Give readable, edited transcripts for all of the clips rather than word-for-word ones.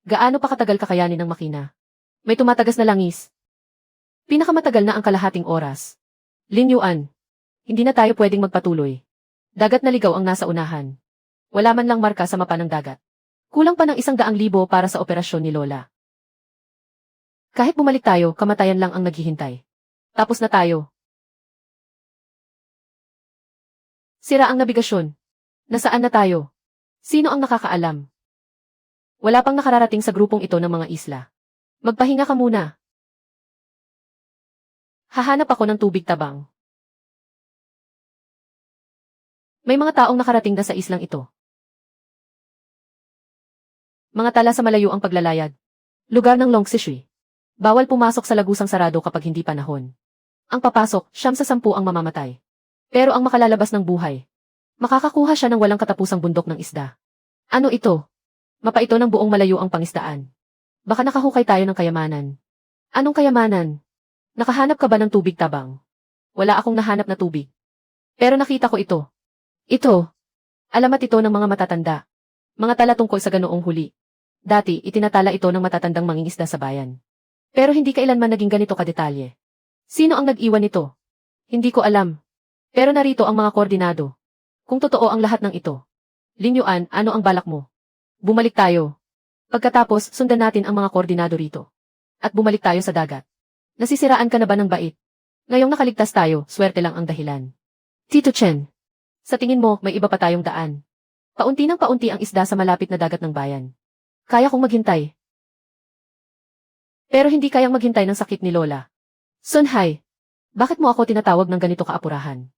Gaano pa katagal kakayanin ng makina? May tumatagas na langis. Pinakamatagal na ang kalahating oras. Lin Yuan. Hindi na tayo pwedeng magpatuloy. Dagat na ligaw ang nasa unahan. Wala man lang marka sa mapa ng dagat. Kulang pa ng 100,000 para sa operasyon ni Lola. Kahit bumalik tayo, kamatayan lang ang naghihintay. Tapos na tayo. Sira ang nabigasyon. Nasaan na tayo? Sino ang nakakaalam? Wala pang nakararating sa grupong ito ng mga isla. Magpahinga ka muna. Hahanap ako ng tubig tabang. May mga taong nakarating na sa islang ito. Mga tala sa malayo ang paglalayag. Lugar ng Longsishui. Bawal pumasok sa lagusang sarado kapag hindi panahon. Ang papasok, 9 sa 10 ang mamamatay. Pero ang makalalabas ng buhay, makakakuha siya ng walang katapusang bundok ng isda. Ano ito? Mapa ito ng buong malayo ang pangisdaan. Baka nakahukay tayo ng kayamanan. Anong kayamanan? Nakahanap ka ba ng tubig tabang? Wala akong nahanap na tubig. Pero nakita ko ito. Ito. Alamat ito ng mga matatanda. Mga tala tungkol sa ganoong huli. Dati, itinatala ito ng matatandang mangingisda sa bayan. Pero hindi kailanman naging ganito kadetalye. Sino ang nag-iwan nito? Hindi ko alam. Pero narito ang mga koordinado. Kung totoo ang lahat ng ito. Lin Yuan, ano ang balak mo? Bumalik tayo. Pagkatapos, sundan natin ang mga koordinado rito. At bumalik tayo sa dagat. Nasisiraan ka na ba ng bait? Ngayong nakaligtas tayo, swerte lang ang dahilan. Tito Chen, sa tingin mo, may iba pa tayong daan. Paunti ng paunti ang isda sa malapit na dagat ng bayan. Kaya kong maghintay. Pero hindi kayang maghintay ng sakit ni Lola. Sun Hai, bakit mo ako tinatawag ng ganito kaapurahan?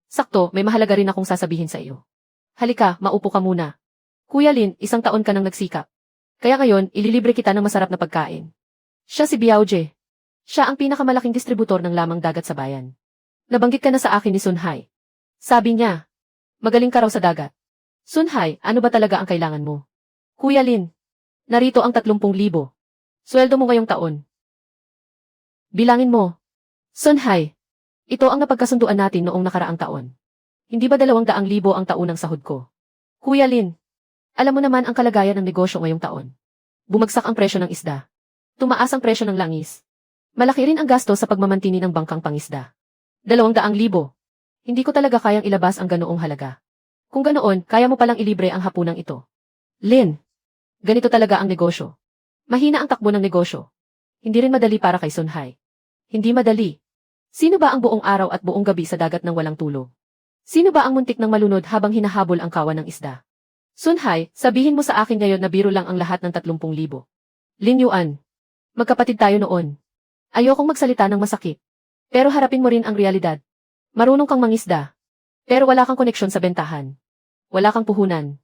Sakto, may mahalaga rin akong sasabihin sa iyo. Halika, maupo ka muna. Kuya Lin, 1 taon ka nang nagsikap. Kaya ngayon, ililibre kita ng masarap na pagkain. Siya si Biaoje. Siya ang pinakamalaking distributor ng lamang dagat sa bayan. Nabanggit ka na sa akin ni Sun Hai. Sabi niya, magaling ka raw sa dagat. Sun Hai, ano ba talaga ang kailangan mo? Kuya Lin, narito ang 30,000. Sweldo mo ngayong taon. Bilangin mo. Sun Hai, ito ang napagkasunduan natin noong nakaraang taon. Hindi ba 200,000 ang taunang sahod ko? Kuya Lin, alam mo naman ang kalagayan ng negosyo ngayong taon. Bumagsak ang presyo ng isda. Tumaas ang presyo ng langis. Malaki rin ang gasto sa pagmamantini ng bangkang pangisda. 200,000. Hindi ko talaga kayang ilabas ang ganoong halaga. Kung ganoon, kaya mo palang ilibre ang hapunang ito. Lin, ganito talaga ang negosyo. Mahina ang takbo ng negosyo. Hindi rin madali para kay Sun Hai. Hindi madali. Sino ba ang buong araw at buong gabi sa dagat ng walang tulog? Sino ba ang muntik ng malunod habang hinahabol ang kawan ng isda? Sun Hai, sabihin mo sa akin ngayon na biro lang ang lahat ng 30,000. Lin Yuan, magkapatid tayo noon. Ayokong magsalita ng masakit. Pero harapin mo rin ang realidad. Marunong kang mangisda. Pero wala kang koneksyon sa bentahan. Wala kang puhunan.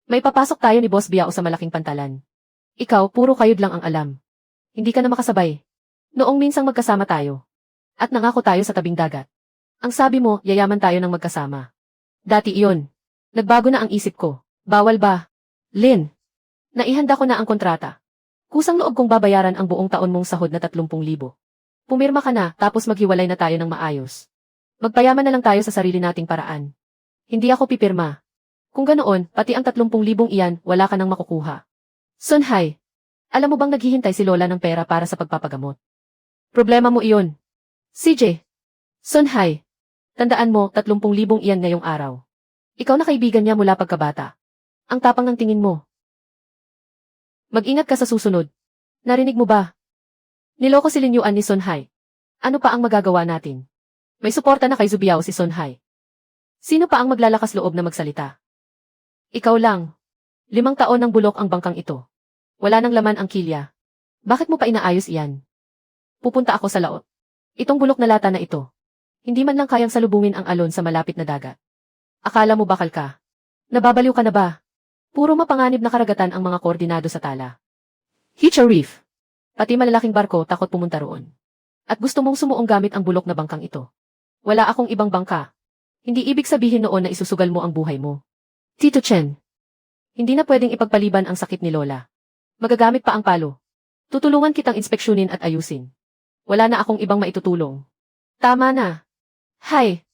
May papasok tayo ni Boss Biao sa malaking pantalan. Ikaw, puro kayod lang ang alam. Hindi ka na makasabay. Noong minsang magkasama tayo. At nangako tayo sa tabing dagat. Ang sabi mo, yayaman tayo ng magkasama. Dati iyon. Nagbago na ang isip ko. Bawal ba? Lin, naihanda ko na ang kontrata. Kusang loob kong babayaran ang buong taon mong sahod na 30,000. Pumirma ka na, tapos maghiwalay na tayo ng maayos. Magpayaman na lang tayo sa sarili nating paraan. Hindi ako pipirma. Kung ganoon, pati ang 30,000 iyan, wala ka nang makukuha. Sun Hai, alam mo bang naghihintay si Lola ng pera para sa pagpapagamot? Problema mo iyon. CJ. Sun Hai, tandaan mo, 30,000 iyan ngayong araw. Ikaw na kaibigan niya mula pagkabata. Ang tapang ng tingin mo. Mag-ingat ka sa susunod. Narinig mo ba? Niloko si Lin Yuan ni Sun Hai. Ano pa ang magagawa natin? May suporta na kay Zubiao si Sun Hai. Sino pa ang maglalakas loob na magsalita? Ikaw lang. 5 taon ng bulok ang bangkang ito. Wala nang laman ang kilya. Bakit mo pa inaayos iyan? Pupunta ako sa laot. Itong bulok na lata na ito. Hindi man lang kayang salubungin ang alon sa malapit na dagat. Akala mo bakal ka? Nababaliw ka na ba? Puro mapanganib na karagatan ang mga koordinado sa tala. Hitcha Reef. Pati malalaking barko takot pumunta roon. At gusto mong sumuong gamit ang bulok na bangkang ito. Wala akong ibang bangka. Hindi ibig sabihin noon na isusugal mo ang buhay mo. Tito Chen. Hindi na pwedeng ipagpaliban ang sakit ni Lola. Magagamit pa ang palo. Tutulungan kitang inspeksyonin at ayusin. Wala na akong ibang maitutulong. Tama na. Hay.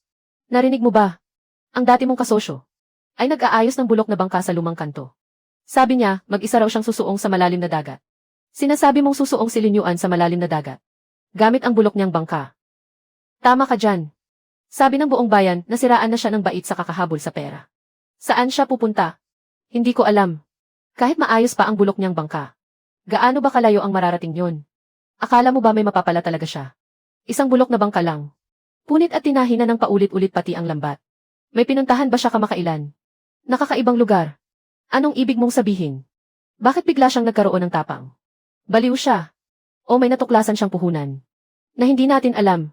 Narinig mo ba? Ang dati mong kasosyo ay nag-aayos ng bulok na bangka sa lumang kanto. Sabi niya, mag-isa raw siyang susuong sa malalim na dagat. Sinasabi mong susuong si Lin Yuan sa malalim na dagat. Gamit ang bulok niyang bangka. Tama ka dyan. Sabi ng buong bayan, nasiraan na siya ng bait sa kakahabol sa pera. Saan siya pupunta? Hindi ko alam. Kahit maayos pa ang bulok niyang bangka. Gaano ba kalayo ang mararating yon? Akala mo ba may mapapala talaga siya? Isang bulok na bangka lang. Punit at tinahina ng paulit-ulit pati ang lambat. May pinuntahan ba siya kamakailan? Nakakaibang lugar. Anong ibig mong sabihin? Bakit bigla siyang nagkaroon ng tapang? Baliw siya. O may natuklasan siyang puhunan. Na hindi natin alam.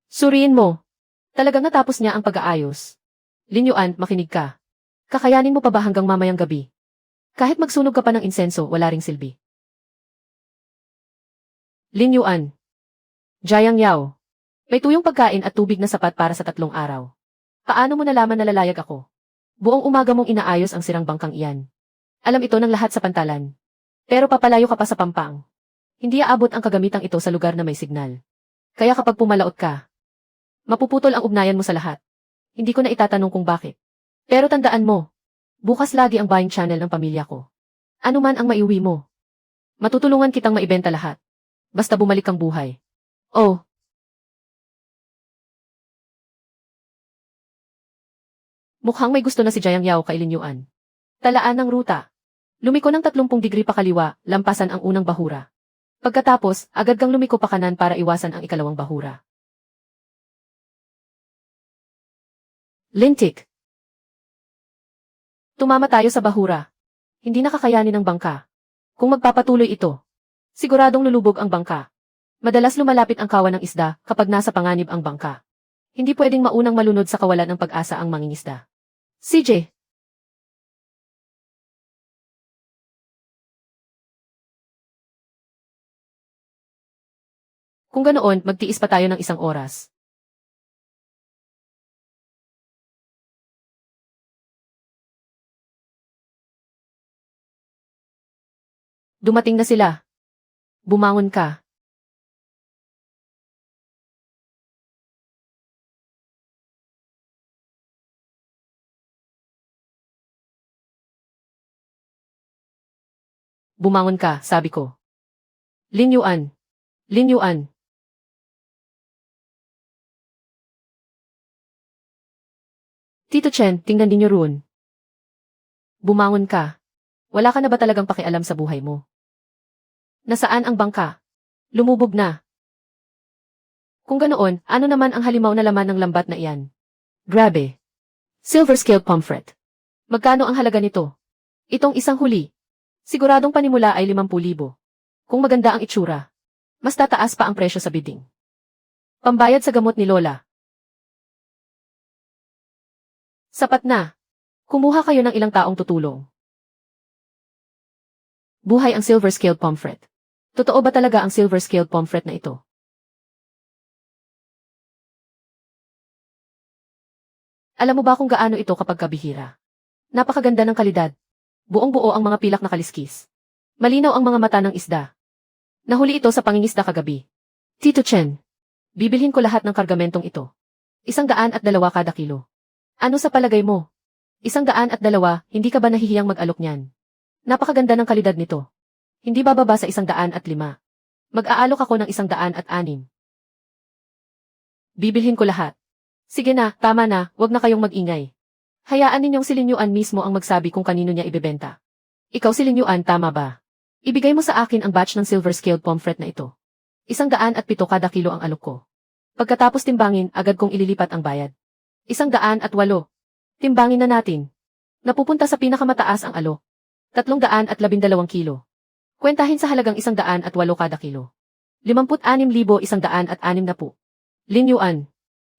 Suriin mo. Talagang natapos niya ang pag-aayos. Lin Yuan, makinig ka. Kakayanin mo pa ba hanggang mamayang gabi? Kahit magsunog ka pa ng insenso, wala ring silbi. Lin Yuan. Jiang Yao. May tuyong pagkain at tubig na sapat para sa 3 araw. Paano mo nalaman na lalayag ako? Buong umaga mong inaayos ang sirang bangkang iyan. Alam ito ng lahat sa pantalan. Pero papalayo ka pa sa Pampang. Hindi aabot ang kagamitang ito sa lugar na may signal. Kaya kapag pumalaot ka, mapuputol ang ugnayan mo sa lahat. Hindi ko na itatanong kung bakit. Pero tandaan mo, bukas lagi ang buying channel ng pamilya ko. Ano man ang maiuwi mo. Matutulungan kitang maibenta lahat. Basta bumalik kang buhay. Oh. Mukhang may gusto na si Jiang Yao kay Lin Yuan. Talaan ng ruta. Lumiko ng 30 degree pa kaliwa, lampasan ang unang bahura. Pagkatapos, agad kang lumiko pa kanan para iwasan ang ikalawang bahura. Lintik. Tumama tayo sa bahura. Hindi nakakayanin ng bangka. Kung magpapatuloy ito, siguradong lulubog ang bangka. Madalas lumalapit ang kawan ng isda kapag nasa panganib ang bangka. Hindi pwedeng maunang malunod sa kawalan ng pag-asa ang mangingisda. CJ. Kung ganoon, magtiis pa tayo ng 1 oras. Dumating na sila. Bumangon ka. Bumangon ka, sabi ko. Lin Yuan. Lin Yuan. Tito Chen, tingnan ninyo roon. Bumangon ka. Wala ka na ba talagang pakialam sa buhay mo? Nasaan ang bangka? Lumubog na. Kung ganoon, ano naman ang halimaw na laman ng lambat na iyan? Grabe. Silver-scaled pomfret. Magkano ang halaga nito? Itong isang huli. Siguradong panimula ay 50,000. Kung maganda ang itsura, mas tataas pa ang presyo sa bidding. Pambayad sa gamot ni Lola. Sapat na. Kumuha kayo ng ilang taong tutulong. Buhay ang silver-scaled pomfret. Totoo ba talaga ang silver-scaled pomfret na ito? Alam mo ba kung gaano ito kapag kabihira? Napakaganda ng kalidad. Buong-buo ang mga pilak na kaliskis. Malinaw ang mga mata ng isda. Nahuli ito sa pangingisda kagabi. Tito Chen, bibilhin ko lahat ng kargamentong ito. 102 kada kilo. Ano sa palagay mo? 102, hindi ka ba nahihiyang mag-alok niyan? Napakaganda ng kalidad nito. Hindi bababa sa 105. Mag-aalok ako ng 106. Bibilhin ko lahat. Sige na, tama na, wag na kayong mag-ingay. Hayaan ninyong si Lin Yuan mismo ang magsabi kung kanino niya ibebenta. Ikaw si Lin Yuan, tama ba? Ibigay mo sa akin ang batch ng silver-scaled pomfret na ito. 107 kada kilo ang alok ko. Pagkatapos timbangin, agad kong ililipat ang bayad. 108. Timbangin na natin. Napupunta sa pinakamataas ang alok. 312 kilo. Kwentahin sa halagang 108 kada kilo. 56,160. Lin Yuan.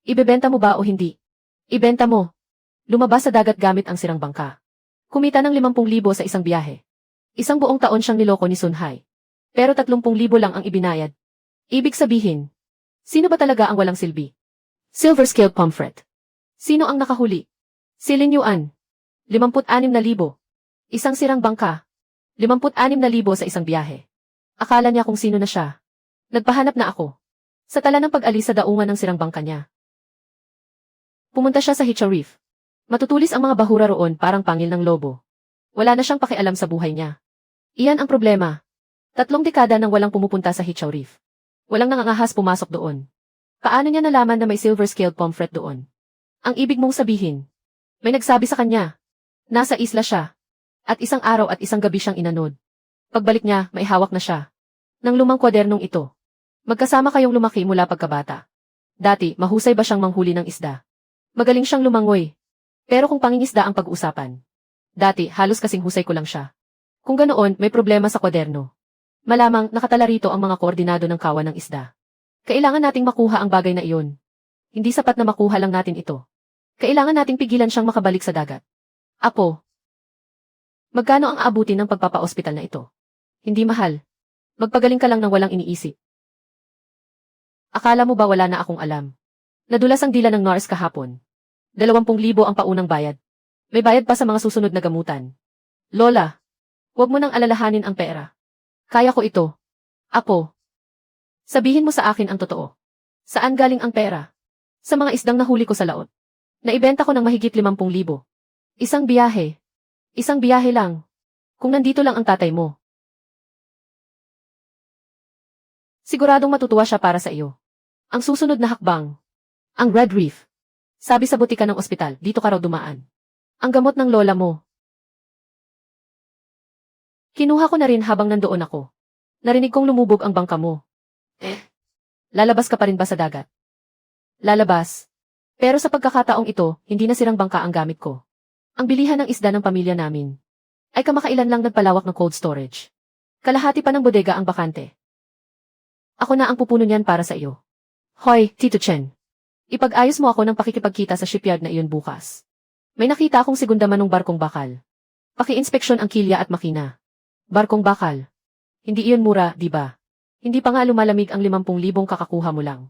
Ibebenta mo ba o hindi? Ibenta mo. Lumabas sa dagat gamit ang sirang bangka. Kumita ng 50,000 sa isang biyahe. Isang buong taon siyang niloko ni Sun Hai. Pero 30,000 lang ang ibinayad. Ibig sabihin, sino ba talaga ang walang silbi? Silver-scaled pomfret. Sino ang nakahuli? Si Lin Yuan. 56,000. Isang sirang bangka. 56,000 sa isang biyahe. Akala niya kung sino na siya. Nagpahanap na ako. Sa tala ng pag-alis sa daungan ng sirang bangka niya. Pumunta siya sa Hicha Reef. Matutulis ang mga bahura roon parang pangil ng lobo. Wala na siyang pakialam sa buhay niya. Iyan ang problema. 3 dekada nang walang pumupunta sa Hichao Reef. Walang nangangahas pumasok doon. Paano niya nalaman na may silver-scaled pomfret doon? Ang ibig mong sabihin, may nagsabi sa kanya. Nasa isla siya. At isang araw at isang gabi siyang inanod. Pagbalik niya, may hawak na siya. Ng lumang kwadernong ito. Magkasama kayong lumaki mula pagkabata. Dati, mahusay ba siyang manghuli ng isda? Magaling siyang lumangoy. Pero kung pangingisda ang pag-uusapan. Dati, halos kasing husay ko lang siya. Kung ganoon, may problema sa kwaderno. Malamang nakatala rito ang mga koordinado ng kawan ng isda. Kailangan nating makuha ang bagay na iyon. Hindi sapat na makuha lang natin ito. Kailangan nating pigilan siyang makabalik sa dagat. Apo, magkano ang aabutin ng pagpapa-ospital na ito? Hindi mahal. Magpagaling ka lang ng walang iniisip. Akala mo ba wala na akong alam? Nadulas ang dila ng nurse kahapon. 20,000 ang paunang bayad. May bayad pa sa mga susunod na gamutan. Lola, huwag mo nang alalahanin ang pera. Kaya ko ito. Apo, sabihin mo sa akin ang totoo. Saan galing ang pera? Sa mga isdang nahuli ko sa laot. Naibenta ko ng mahigit 50,000. Isang biyahe. Isang biyahe lang. Kung nandito lang ang tatay mo. Siguradong matutuwa siya para sa iyo. Ang susunod na hakbang. Ang Red Reef. Sabi sa butika ng ospital, dito ka raw dumaan. Ang gamot ng lola mo. Kinuha ko na rin habang nandoon ako. Narinig kong lumubog ang bangka mo. Lalabas ka pa rin ba sa dagat? Lalabas. Pero sa pagkakataong ito, hindi na sirang bangka ang gamit ko. Ang bilihan ng isda ng pamilya namin ay kamakailan lang nagpalawak ng cold storage. Kalahati pa ng bodega ang bakante. Ako na ang pupuno niyan para sa iyo. Hoy, Tito Chen. Ipag-ayos mo ako ng pakikipagkita sa shipyard na iyon bukas. May nakita akong segunda manong barkong bakal. Paki-inspeksyon ang kilya at makina. Barkong bakal. Hindi iyon mura, di ba? Hindi pa nga lumalamig ang 50,000 kakakuha mo lang.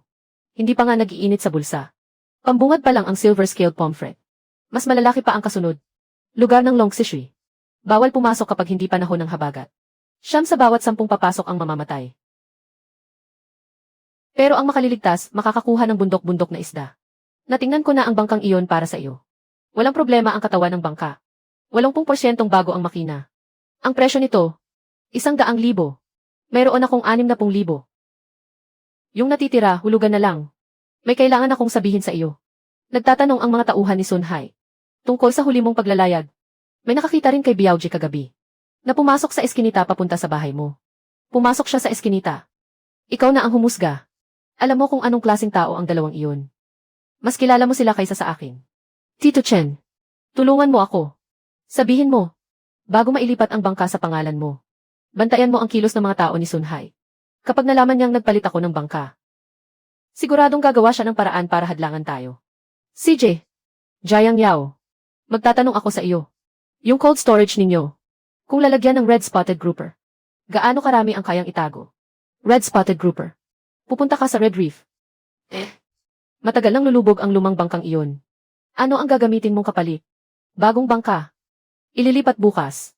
Hindi pa nga nag-iinit sa bulsa. Pambungad pa lang ang silver-scaled pomfret. Mas malalaki pa ang kasunod. Lugar ng Longsishui. Bawal pumasok kapag hindi panahon ng habagat. 9 sa bawat 10 papasok ang mamamatay. Pero ang makaliligtas, makakakuha ng bundok-bundok na isda. Natingnan ko na ang bangkang iyon para sa iyo. Walang problema ang katawan ng bangka. 80% bago ang makina. Ang presyo nito, 100,000. Mayroon akong 60,000. Yung natitira, hulugan na lang. May kailangan akong sabihin sa iyo. Nagtatanong ang mga tauhan ni Sun Hai. Tungkol sa huli mong paglalayag. May nakakita rin kay Biaoji kagabi. Na pumasok sa eskinita papunta sa bahay mo. Pumasok siya sa eskinita. Ikaw na ang humusga. Alam mo kung anong klaseng tao ang dalawang iyon. Mas kilala mo sila kaysa sa akin. Tito Chen, tulungan mo ako. Sabihin mo, bago mailipat ang bangka sa pangalan mo. Bantayan mo ang kilos ng mga tao ni Sun Hai. Kapag nalaman niyang nagpalit ako ng bangka. Siguradong gagawa siya ng paraan para hadlangan tayo. CJ, Jiang Yao, magtatanong ako sa iyo. Yung cold storage ninyo, kung lalagyan ng red spotted grouper, gaano karami ang kayang itago? Red spotted grouper. Pupunta ka sa Red Reef. Matagal nang lulubog ang lumang bangkang iyon. Ano ang gagamitin mong kapalit? Bagong bangka. Ililipat bukas.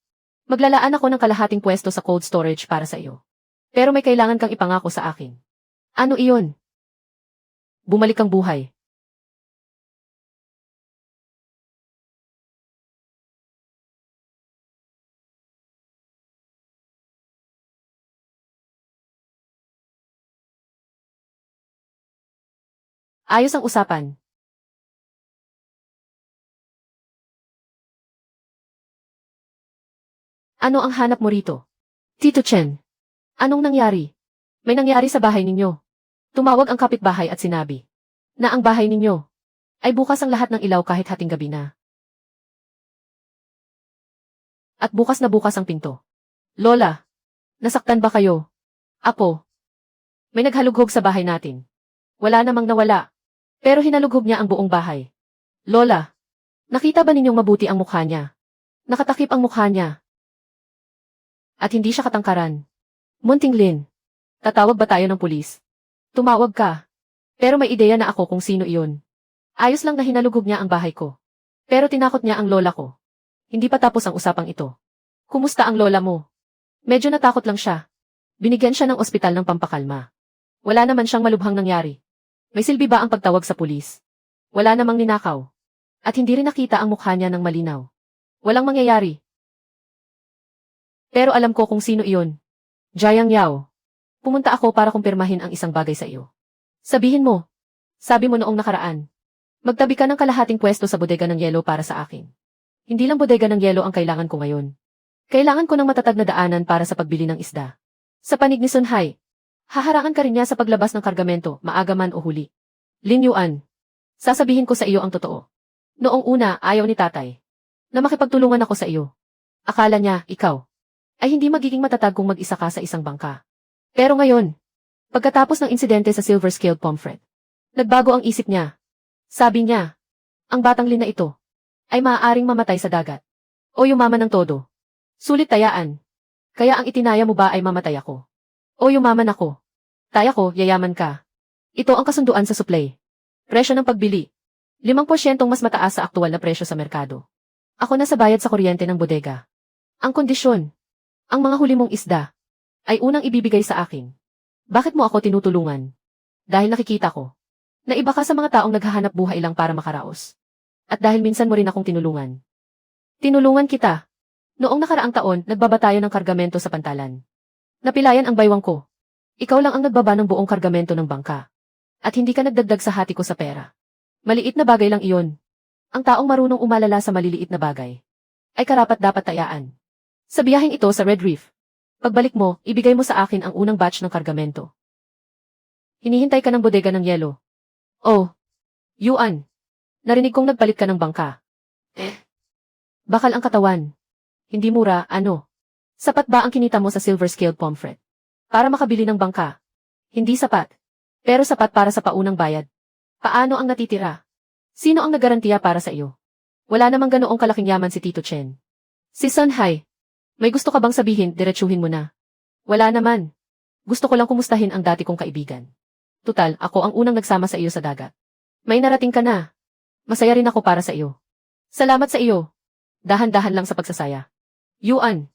Maglalaan ako ng kalahating pwesto sa cold storage para sa iyo. Pero may kailangan kang ipangako sa akin. Ano iyon? Bumalik ang buhay. Ayos ang usapan. Ano ang hanap mo rito? Tito Chen, anong nangyari? May nangyari sa bahay ninyo. Tumawag ang kapitbahay at sinabi na ang bahay ninyo ay bukas ang lahat ng ilaw kahit hating gabi na. At bukas na bukas ang pinto. Lola, nasaktan ba kayo? Apo, may naghalughog sa bahay natin. Wala namang nawala. Pero hinalughog niya ang buong bahay. Lola, nakita ba ninyong mabuti ang mukha niya? Nakatakip ang mukha niya. At hindi siya katangkaran. Munting Lin, tatawag ba tayo ng pulis? Tumawag ka. Pero may ideya na ako kung sino iyon. Ayos lang na hinalughog niya ang bahay ko. Pero tinakot niya ang lola ko. Hindi pa tapos ang usapang ito. Kumusta ang lola mo? Medyo natakot lang siya. Binigyan siya ng ospital ng pampakalma. Wala naman siyang malubhang nangyari. May silbi ba ang pagtawag sa pulis? Wala namang ninakaw. At hindi rin nakita ang mukha niya ng malinaw. Walang mangyayari. Pero alam ko kung sino iyon. Jiang Yao. Pumunta ako para kumpirmahin ang isang bagay sa iyo. Sabihin mo. Sabi mo noong nakaraan. Magtabi ka ng kalahating pwesto sa bodega ng yelo para sa akin. Hindi lang bodega ng yelo ang kailangan ko ngayon. Kailangan ko ng matatag na daanan para sa pagbili ng isda. Sa panig ni Sun Hai, haharangan ka rin niya sa paglabas ng kargamento, maaga man o huli. Lin Yuan. Sasabihin ko sa iyo ang totoo. Noong una, ayaw ni tatay na makipagtulungan ako sa iyo. Akala niya, ikaw ay hindi magiging matatag kung mag-isa ka sa isang bangka. Pero ngayon, pagkatapos ng insidente sa silver-scaled pomfret, nagbago ang isip niya. Sabi niya, ang batang Lin na ito ay maaaring mamatay sa dagat o yumaman ng todo. Sulit tayaan. Kaya ang itinaya mo ba ay mamatay ako o yumaman ako? Taya ko, yayaman ka. Ito ang kasunduan sa supply. Presyo ng pagbili. 5% mas mataas sa aktual na presyo sa merkado. Ako na sa bayad sa kuryente ng bodega. Ang kondisyon, ang mga huli mong isda, ay unang ibibigay sa akin. Bakit mo ako tinutulungan? Dahil nakikita ko na iba ka sa mga taong naghahanap buhay lang para makaraos. At dahil minsan mo rin akong tinulungan. Tinulungan kita. Noong nakaraang taon, nagbabatayo ng kargamento sa pantalan. Napilayan ang baywang ko. Ikaw lang ang nagbaba ng buong kargamento ng bangka. At hindi ka nagdagdag sa hati ko sa pera. Maliit na bagay lang iyon. Ang taong marunong umalala sa maliliit na bagay ay karapat-dapat tayaan. Sa biyaheng ito sa Red Reef, pagbalik mo, ibigay mo sa akin ang unang batch ng kargamento. Hinihintay ka ng bodega ng yelo. Oh, Yuan. Narinig kong nagpalit ka ng bangka. Bakal ang katawan. Hindi mura, ano? Sapat ba ang kinita mo sa silver-scaled pomfret? Para makabili ng bangka. Hindi sapat. Pero sapat para sa paunang bayad. Paano ang natitira? Sino ang nagarantiya para sa iyo? Wala namang ganoong kalaking yaman si Tito Chen. Si Sun Hai. May gusto ka bang sabihin, diretsuhin mo na? Wala naman. Gusto ko lang kumustahin ang dati kong kaibigan. Tutal, ako ang unang nagsama sa iyo sa dagat. May narating ka na. Masaya rin ako para sa iyo. Salamat sa iyo. Dahan-dahan lang sa pagsasaya. Yuan.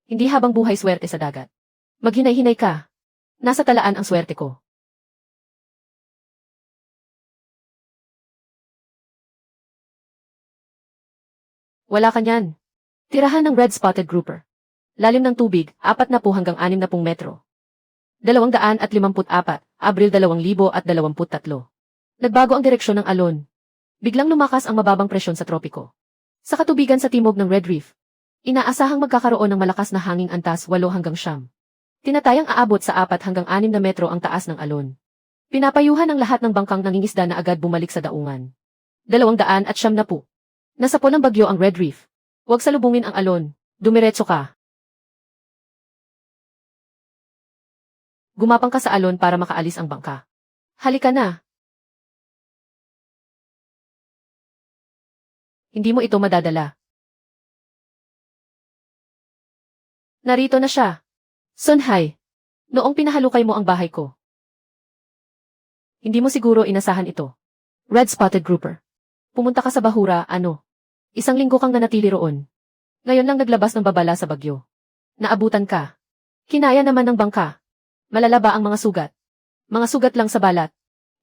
Hindi habang buhay swerte sa dagat. Maghinay-hinay ka. Nasa talaan ang swerte ko. Wala ka niyan. Tirahan ng red-spotted grouper. Lalim ng tubig, 40 hanggang 60 metro. 254, Abril 2023. Nagbago ang direksyon ng alon. Biglang lumakas ang mababang presyon sa tropiko. Sa katubigan sa timog ng Red Reef, inaasahang magkakaroon ng malakas na hanging antas 8 hanggang 9. Tinatayang aabot sa 4 hanggang 6 na metro ang taas ng alon. Pinapayuhan ang lahat ng bangkang nangingisda na agad bumalik sa daungan. 290. Nasapo ng bagyo ang Red Reef. Huwag salubungin ang alon. Dumiretso ka. Gumapang ka sa alon para makaalis ang bangka. Halika na. Hindi mo ito madadala. Narito na siya. Sun Hai. Noong pinahalukay mo ang bahay ko. Hindi mo siguro inasahan ito. Red-spotted grouper. Pumunta ka sa Bahura, ano? 1 linggo kang nanatili roon. Ngayon lang naglabas ng babala sa bagyo. Naabutan ka. Kinaya naman ng bangka. Malala ba ang mga sugat? Mga sugat lang sa balat.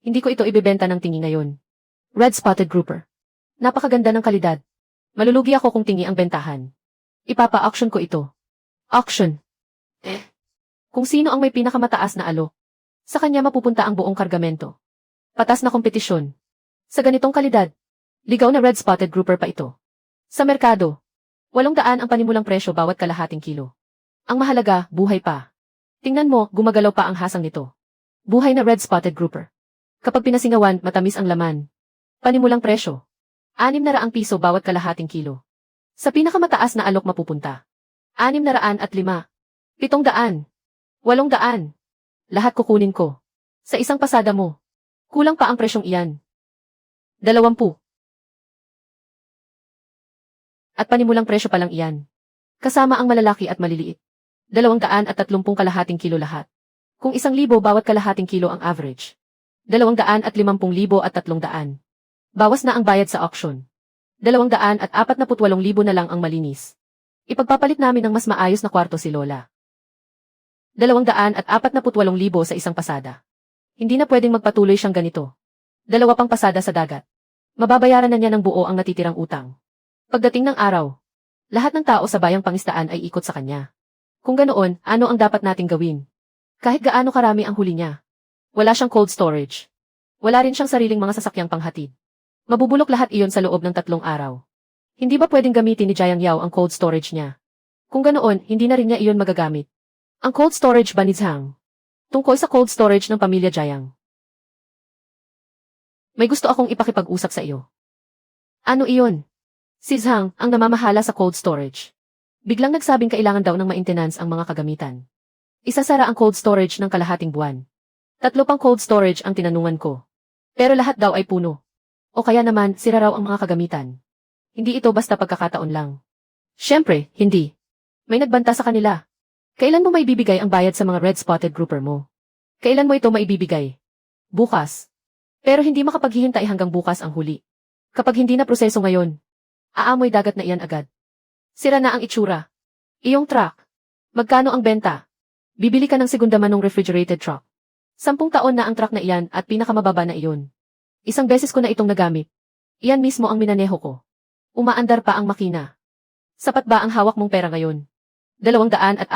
Hindi ko ito ibebenta ng tingi ngayon. Red-spotted grouper. Napakaganda ng kalidad. Malulugi ako kung tingi ang bentahan. Ipapa-auction ko ito. Auction. Kung sino ang may pinakamataas na alok, sa kanya mapupunta ang buong kargamento. Patas na kompetisyon. Sa ganitong kalidad, ligaw na red-spotted grouper pa ito. Sa merkado, 800 ang panimulang presyo bawat kalahating kilo. Ang mahalaga, buhay pa. Tingnan mo, gumagalaw pa ang hasang nito. Buhay na red-spotted grouper. Kapag pinasingawan, matamis ang laman. Panimulang presyo. 600 piso bawat kalahating kilo. Sa pinakamataas na alok mapupunta. 605, 700, 800. Lahat kukunin ko. Sa isang pasada mo. Kulang pa ang presyong iyan. 20. At panimulang presyo pa lang iyan. Kasama ang malalaki at maliliit. 230 kalahating kilo lahat. Kung 1,000 bawat kalahating kilo ang average. 250,000 at 300. Bawas na ang bayad sa auction. 248,000 na lang ang malinis. Ipagpapalit namin ng mas maayos na kwarto si Lola. 248,000 sa isang pasada. Hindi na pwedeng magpatuloy siyang ganito. 2 pang pasada sa dagat. Mababayaran na niya ng buo ang natitirang utang. Pagdating ng araw, lahat ng tao sa bayang pangistaan ay ikot sa kanya. Kung ganoon, ano ang dapat nating gawin? Kahit gaano karami ang huli niya. Wala siyang cold storage. Wala rin siyang sariling mga sasakyang panghatid. Mabubulok lahat iyon sa loob ng 3 araw. Hindi ba pwedeng gamitin ni Jiang Yao ang cold storage niya? Kung ganoon, hindi na rin niya iyon magagamit. Ang cold storage ba ni Zhang? Tungkol sa cold storage ng pamilya Jiang. May gusto akong ipakipag-usap sa iyo. Ano iyon? Si Zhang, ang namamahala sa cold storage. Biglang nagsabing kailangan daw ng maintenance ang mga kagamitan. Isasara ang cold storage ng kalahating buwan. 3 pang cold storage ang tinanungan ko. Pero lahat daw ay puno. O kaya naman, sira raw ang mga kagamitan. Hindi ito basta pagkakataon lang. Siyempre, hindi. May nagbanta sa kanila. Kailan mo maibibigay ang bayad sa mga red-spotted grouper mo? Kailan mo ito maibibigay? Bukas. Pero hindi makapaghihintay hanggang bukas ang huli. Kapag hindi na proseso ngayon, aamoy dagat na iyan agad. Sira na ang itsura. Iyong truck. Magkano ang benta? Bibili ka ng segunda manong refrigerated truck. 10 taon na ang truck na iyan at pinakamababa na iyon. Isang beses ko na itong nagamit. Iyan mismo ang minaneho ko. Umaandar pa ang makina. Sapat ba ang hawak mong pera ngayon? 240,000.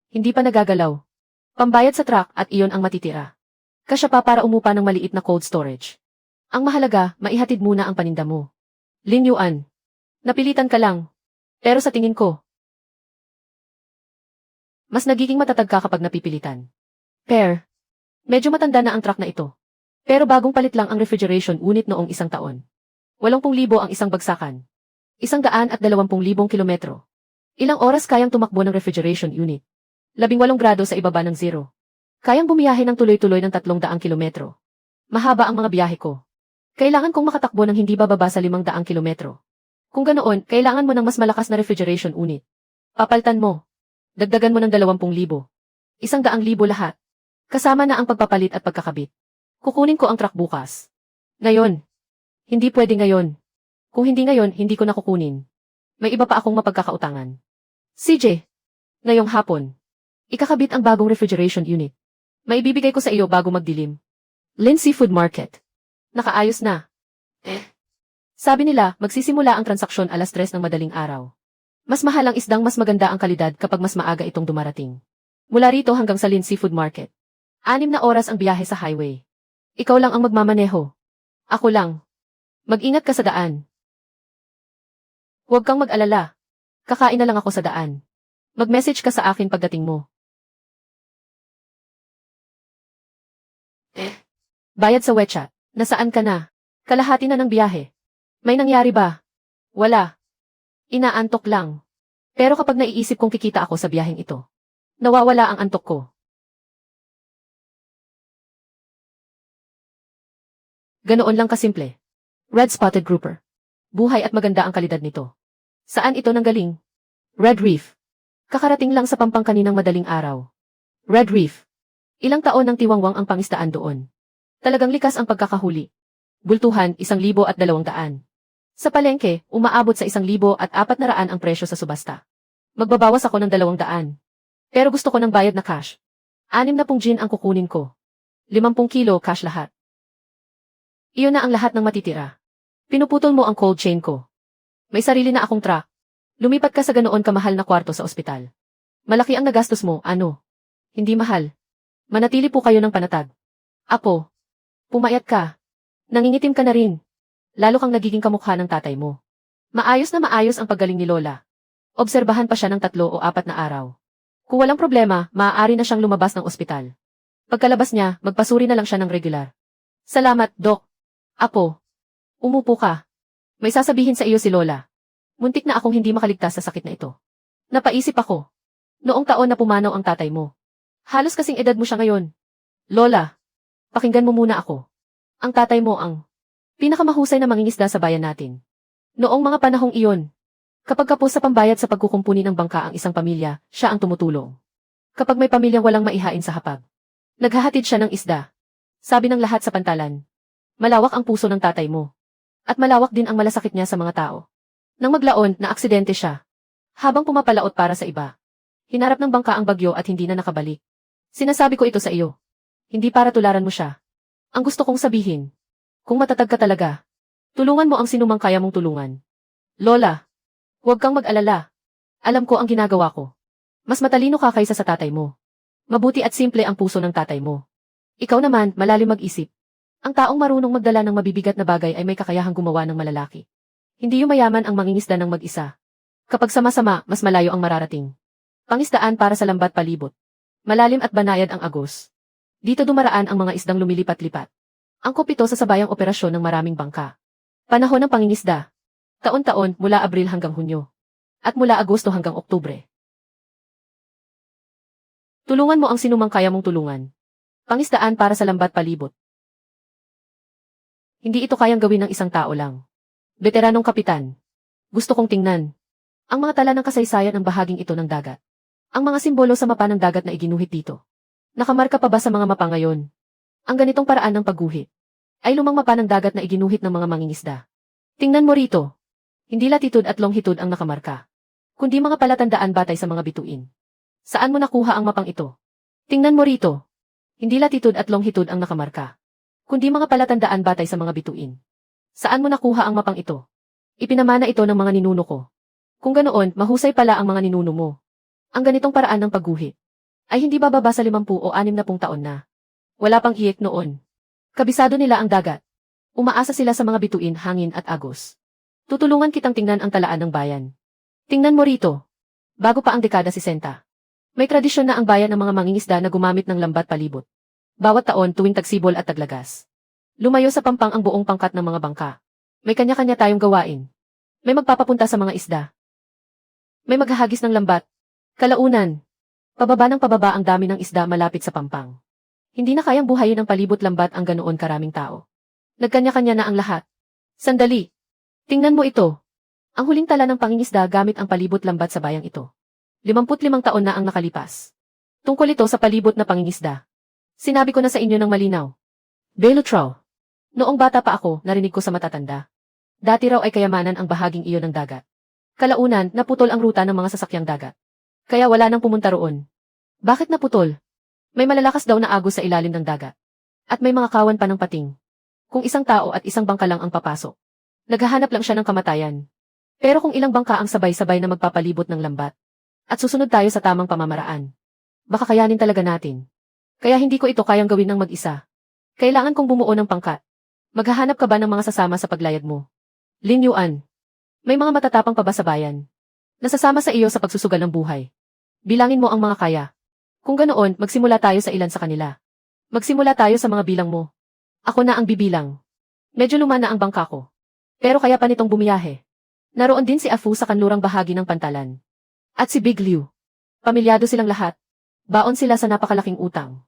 Hindi pa nagagalaw. Pambayad sa truck at iyon ang matitira. Kasya pa para umupa ng maliit na cold storage. Ang mahalaga, maihatid muna ang paninda mo. Lin Yuan. Napilitan ka lang. Pero sa tingin ko, mas nagiging matatag ka kapag napipilitan. Medyo matanda na ang truck na ito. Pero bagong palit lang ang refrigeration unit noong 1 taon. 80,000 ang isang bagsakan. 120,000 kilometro. Ilang oras kayang tumakbo ng refrigeration unit? 18 grado sa ibaba ng zero. Kayang bumiyahe ng tuloy-tuloy ng 300 kilometro. Mahaba ang mga biyahe ko. Kailangan kong makatakbo ng hindi bababa sa 500 kilometro. Kung ganoon, kailangan mo ng mas malakas na refrigeration unit. Papaltan mo. Dagdagan mo ng 20,000. 100,000 lahat. Kasama na ang pagpapalit at pagkakabit. Kukunin ko ang truck bukas. Ngayon. Hindi pwede ngayon. Kung hindi ngayon, hindi ko na kukunin. May iba pa akong mapagkakautangan. CJ. Ngayong hapon. Ikakabit ang bagong refrigeration unit. Maibibigay ko sa iyo bago magdilim. Lin Seafood Market. Nakaayos na. Sabi nila, magsisimula ang transaksyon 3:00 ng madaling araw. Mas mahal ang isdang mas maganda ang kalidad kapag mas maaga itong dumarating. Mula rito hanggang sa Lin Seafood Market. 6 na oras ang biyahe sa highway. Ikaw lang ang magmamaneho. Ako lang. Mag-ingat ka sa daan. Huwag kang mag-alala. Kakain na lang ako sa daan. Mag-message ka sa akin pagdating mo. Bayad sa WeChat. Nasaan ka na? Kalahati na ng biyahe. May nangyari ba? Wala. Inaantok lang. Pero kapag naiisip kong kikita ako sa biyaheng ito, nawawala ang antok ko. Ganoon lang kasimple. Red Spotted Grouper. Buhay at maganda ang kalidad nito. Saan ito nanggaling? Red Reef. Kakarating lang sa Pampang kaninang madaling araw. Red Reef. Ilang taon ng tiwangwang ang pangisdaan doon. Talagang likas ang pagkakahuli. Bultuhan, 1,200. Sa palengke, umaabot sa 1,400 ang presyo sa subasta. Magbabawas ako ng 200. Pero gusto ko ng bayad na cash. 60 gin ang kukunin ko. 50 kilo cash lahat. Iyon na ang lahat ng matitira. Pinuputol mo ang cold chain ko. May sarili na akong truck. Lumipat ka sa ganoon kamahal na kwarto sa ospital. Malaki ang nagastos mo, ano? Hindi mahal. Manatili po kayo ng panatag. Apo. Pumayat ka. Nangingitim ka na rin. Lalo kang nagiging kamukha ng tatay mo. Maayos na maayos ang paggaling ni Lola. Obserbahan pa siya ng 3 o 4 na araw. Kung walang problema, maaari na siyang lumabas ng ospital. Pagkalabas niya, magpasuri na lang siya ng regular. Salamat, Doc. Apo. Umupo ka. May sasabihin sa iyo si Lola. Muntik na akong hindi makaligtas sa sakit na ito. Napaisip ako. Noong taon na pumanaw ang tatay mo. Halos kasing edad mo siya ngayon. Lola. Pakinggan mo muna ako. Ang tatay mo ang pinakamahusay na mangingisda sa bayan natin. Noong mga panahong iyon, kapag kapos sa pambayad sa pagkukumpuni ng bangka ang isang pamilya, siya ang tumutulong. Kapag may pamilyang walang maihain sa hapag, naghahatid siya ng isda. Sabi ng lahat sa pantalan. Malawak ang puso ng tatay mo. At malawak din ang malasakit niya sa mga tao. Nang maglaon, na aksidente siya. Habang pumapalaot para sa iba. Hinarap ng bangka ang bagyo at hindi na nakabalik. Sinasabi ko ito sa iyo. Hindi para tularan mo siya. Ang gusto kong sabihin. Kung matatag ka talaga, tulungan mo ang sinumang kaya mong tulungan. Lola, huwag kang mag-alala. Alam ko ang ginagawa ko. Mas matalino ka kaysa sa tatay mo. Mabuti at simple ang puso ng tatay mo. Ikaw naman, malalim mag-isip. Ang taong marunong magdala ng mabibigat na bagay ay may kakayahang gumawa ng malalaki. Hindi yumayaman ang mangingisda ng mag-isa. Kapag sama-sama, mas malayo ang mararating. Pangisdaan para sa lambat palibot. Malalim at banayad ang agos. Dito dumaraan ang mga isdang lumilipat-lipat. Angkop ito sa sabayang operasyon ng maraming bangka. Panahon ng pangingisda. Taon-taon mula Abril hanggang Hunyo. At mula Agosto hanggang Oktubre. Tulungan mo ang sinumang kaya mong tulungan. Pangisdaan para sa lambat palibot. Hindi ito kayang gawin ng isang tao lang. Veteranong kapitan. Gusto kong tingnan. Ang mga tala ng kasaysayan ng bahaging ito ng dagat. Ang mga simbolo sa mapa ng dagat na iginuhit dito. Nakamarka pa ba sa mga mapa ngayon? Ang ganitong paraan ng pagguhit ay lumang mapa ng dagat na iginuhit ng mga mangingisda. Tingnan mo rito. Hindi latitude at longitude ang nakamarka, kundi mga palatandaan batay sa mga bituin. Saan mo nakuha ang mapang ito? Tingnan mo rito. Hindi latitude at longitude ang nakamarka, kundi mga palatandaan batay sa mga bituin. Saan mo nakuha ang mapang ito? Ipinamana ito ng mga ninuno ko. Kung ganoon, mahusay pala ang mga ninuno mo. Ang ganitong paraan ng pagguhit ay hindi bababa sa 50 o 60 taon na. Wala pang hiyek noon. Kabisado nila ang dagat. Umaasa sila sa mga bituin, hangin at agos. Tutulungan kitang tingnan ang talaan ng bayan. Tingnan mo rito. Bago pa ang dekada 60. May tradisyon na ang bayan ng mga mangingisda na gumamit ng lambat palibot. Bawat taon tuwing tagsibol at taglagas. Lumayo sa pampang ang buong pangkat ng mga bangka. May kanya-kanya tayong gawain. May magpapapunta sa mga isda. May maghahagis ng lambat. Kalaunan. Pababa ng pababa ang dami ng isda malapit sa pampang. Hindi na kayang buhayin ng palibot lambat ang ganoon karaming tao. Nagkanya-kanya na ang lahat. Sandali. Tingnan mo ito. Ang huling tala ng pangingisda gamit ang palibot lambat sa bayang ito. 55 taon na ang nakalipas. Tungkol ito sa palibot na pangingisda. Sinabi ko na sa inyo ng malinaw. Belutraw. Noong bata pa ako, narinig ko sa matatanda. Dati raw ay kayamanan ang bahaging iyon ng dagat. Kalaunan, naputol ang ruta ng mga sasakyang dagat. Kaya wala nang pumunta roon. Bakit naputol? May malalakas daw na agos sa ilalim ng dagat. At may mga kawan pa ng pating. Kung isang tao at isang bangka lang ang papasok, naghahanap lang siya ng kamatayan. Pero kung ilang bangka ang sabay-sabay na magpapalibot ng lambat, at susunod tayo sa tamang pamamaraan, baka kayanin talaga natin. Kaya hindi ko ito kayang gawin ng mag-isa. Kailangan kong bumuo ng pangkat. Maghahanap ka ba ng mga sasama sa paglayag mo? Lin Yuan. May mga matatapang pa ba sa bayan? Nasasama sa iyo sa pagsusugal ng buhay. Bilangin mo ang mga kaya. Kung ganoon, magsimula tayo sa ilan sa kanila. Magsimula tayo sa mga bilang mo. Ako na ang bibilang. Medyo luma na ang bangka ko. Pero kaya pa nitong bumiyahe. Naroon din si Afu sa kanlurang bahagi ng pantalan. At si Big Liu. Pamilyado silang lahat. Baon sila sa napakalaking utang.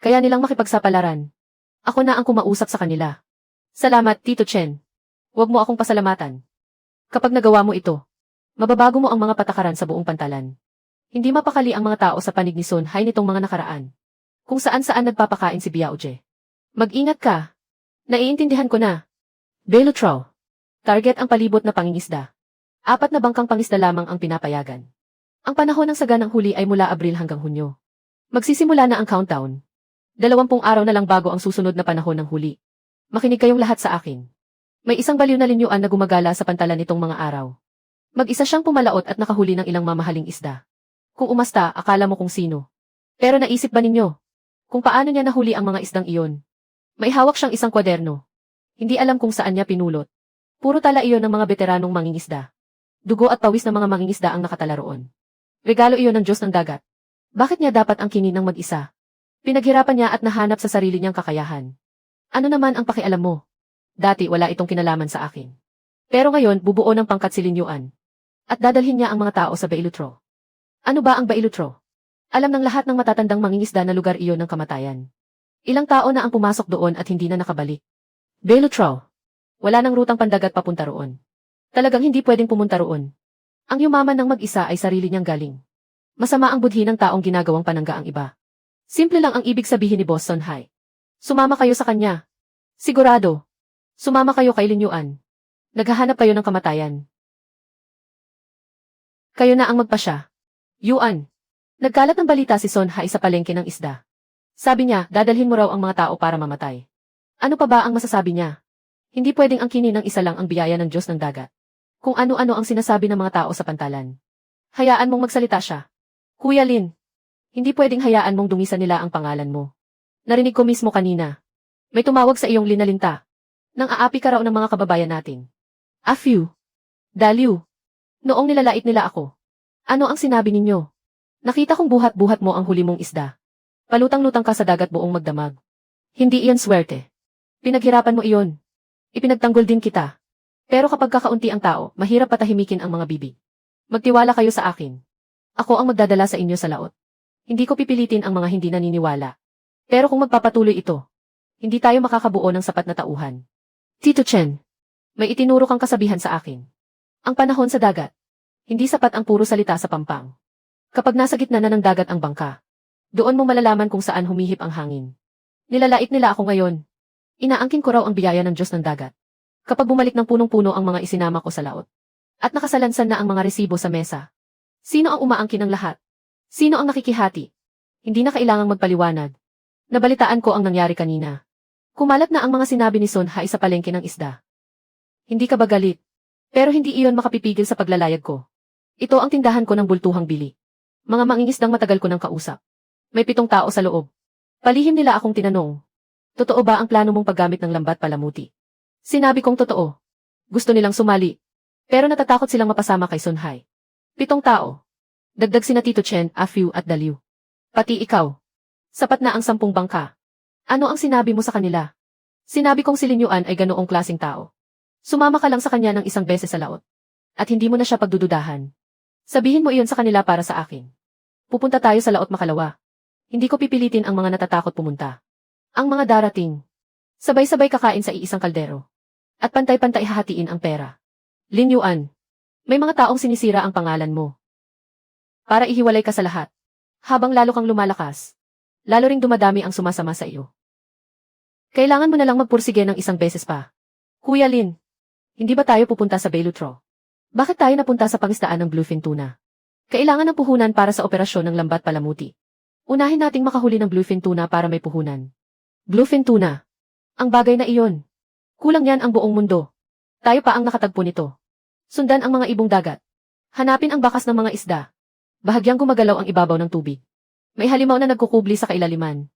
Kaya nilang makipagsapalaran. Ako na ang kumausap sa kanila. Salamat, Tito Chen. Huwag mo akong pasalamatan. Kapag nagawa mo ito, mababago mo ang mga patakaran sa buong pantalan. Hindi mapakali ang mga tao sa panig ni Sun Hai nitong mga nakaraan. Kung saan-saan nagpapakain si Biaoje. Mag-ingat ka. Naiintindihan ko na. Belutraw. Target ang palibot na pangingisda. 4 na bangkang pangisda lamang ang pinapayagan. Ang panahon ng saganang huli ay mula Abril hanggang Hunyo. Magsisimula na ang countdown. 20 araw na lang bago ang susunod na panahon ng huli. Makinig kayong lahat sa akin. May isang baliw na linyuan na gumagala sa pantalan nitong mga araw. Mag-isa siyang pumalaot at nakahuli ng ilang mamahaling isda. Kung umasta, akala mo kung sino. Pero naisip ba ninyo kung paano niya nahuli ang mga isdang iyon? May hawak siyang isang kwaderno. Hindi alam kung saan niya pinulot. Puro tala iyon ng mga veteranong mangingisda. Dugo at pawis ng mga mangingisda ang nakatala roon. Regalo iyon ng Diyos ng dagat. Bakit niya dapat ang kinin ng mag-isa? Pinaghirapan niya at nahanap sa sarili niyang kakayahan. Ano naman ang pakialam mo? Dati wala itong kinalaman sa akin. Pero ngayon bubuo ng pangkat si Lin Yuan. At dadalhin niya ang mga tao sa Beilutro. Ano ba ang Beilutro? Alam ng lahat ng matatandang mangingisda na lugar iyon ng kamatayan. Ilang tao na ang pumasok doon at hindi na nakabalik. Beilutro. Wala nang rutang pandagat papunta roon. Talagang hindi pwedeng pumunta roon. Ang yumaman ng mag-isa ay sarili niyang galing. Masama ang budhi ng taong ginagawang panangga ang iba. Simple lang ang ibig sabihin ni Boss Sun Hai. Sumama kayo sa kanya. Sigurado. Sumama kayo kay Lin Yuan. Naghahanap kayo ng kamatayan. Kayo na ang magpasya. Yuan. Nagkalat ng balita si Sun Hai sa palengke ng isda. Sabi niya, dadalhin mo raw ang mga tao para mamatay. Ano pa ba ang masasabi niya? Hindi pwedeng angkinin ng isa lang ang biyaya ng Diyos ng dagat. Kung ano-ano ang sinasabi ng mga tao sa pantalan. Hayaan mong magsalita siya. Kuya Lin, hindi pwedeng hayaan mong dumisan nila ang pangalan mo. Narinig ko mismo kanina. May tumawag sa iyong linalinta. Nang aapi ka raw ng mga kababayan natin. Afyu. Daliw. Noong nilalait nila ako. Ano ang sinabi ninyo? Nakita kong buhat-buhat mo ang huli mong isda. Palutang-lutang ka sa dagat buong magdamag. Hindi iyan swerte. Pinaghirapan mo iyon. Ipinagtanggol din kita. Pero kapag kakaunti ang tao, mahirap patahimikin ang mga bibig. Magtiwala kayo sa akin. Ako ang magdadala sa inyo sa laot. Hindi ko pipilitin ang mga hindi naniniwala. Pero kung magpapatuloy ito, hindi tayo makakabuo ng sapat na tauhan. Tito Chen, may itinuro kang kasabihan sa akin. Ang panahon sa dagat. Hindi sapat ang puro salita sa pampang. Kapag nasa gitna na ng dagat ang bangka, doon mo malalaman kung saan humihip ang hangin. Nilalait nila ako ngayon. Inaangkin ko raw ang biyaya ng Diyos ng dagat. Kapag bumalik ng punong-puno ang mga isinama ko sa laot. At nakasalansan na ang mga resibo sa mesa. Sino ang umaangkin ng lahat? Sino ang nakikihati? Hindi na kailangang magpaliwanag. Nabalitaan ko ang nangyari kanina. Kumalat na ang mga sinabi ni Sun Hai sa palengke ng isda. Hindi ka ba galit? Pero hindi iyon makapipigil sa paglalayag ko. Ito ang tindahan ko ng bultuhang bili. Mga mangingisdang matagal ko ng kausap. May 7 tao sa loob. Palihim nila akong tinanong. Totoo ba ang plano mong paggamit ng lambat palamuti? Sinabi kong totoo. Gusto nilang sumali. Pero natatakot silang mapasama kay Sun Hai. 7 tao. Dagdag sina Tito Chen, Afyu at Daliw. Pati ikaw. Sapat na ang 10 bangka. Ano ang sinabi mo sa kanila? Sinabi kong si Lin Yuan ay ganoong klaseng tao. Sumama ka lang sa kanya ng 1 beses sa laot. At hindi mo na siya pagdududahan. Sabihin mo iyon sa kanila para sa akin. Pupunta tayo sa laot makalawa. Hindi ko pipilitin ang mga natatakot pumunta. Ang mga darating. Sabay-sabay kakain sa iisang kaldero. At pantay-pantay hahatiin ang pera. Lin Yuan. May mga taong sinisira ang pangalan mo. Para ihiwalay ka sa lahat. Habang lalo kang lumalakas. Lalo ring dumadami ang sumasama sa iyo. Kailangan mo na lang magpursige ng 1 beses pa. Kuya Lin. Hindi ba tayo pupunta sa Bailutro? Bakit tayo napunta sa pangisdaan ng bluefin tuna? Kailangan ng puhunan para sa operasyon ng lambat palamuti. Unahin nating makahuli ng bluefin tuna para may puhunan. Bluefin tuna. Ang bagay na iyon. Kulang yan ang buong mundo. Tayo pa ang nakatagpo nito. Sundan ang mga ibong dagat. Hanapin ang bakas ng mga isda. Bahagyang gumagalaw ang ibabaw ng tubig. May halimaw na nagkukubli sa kailaliman.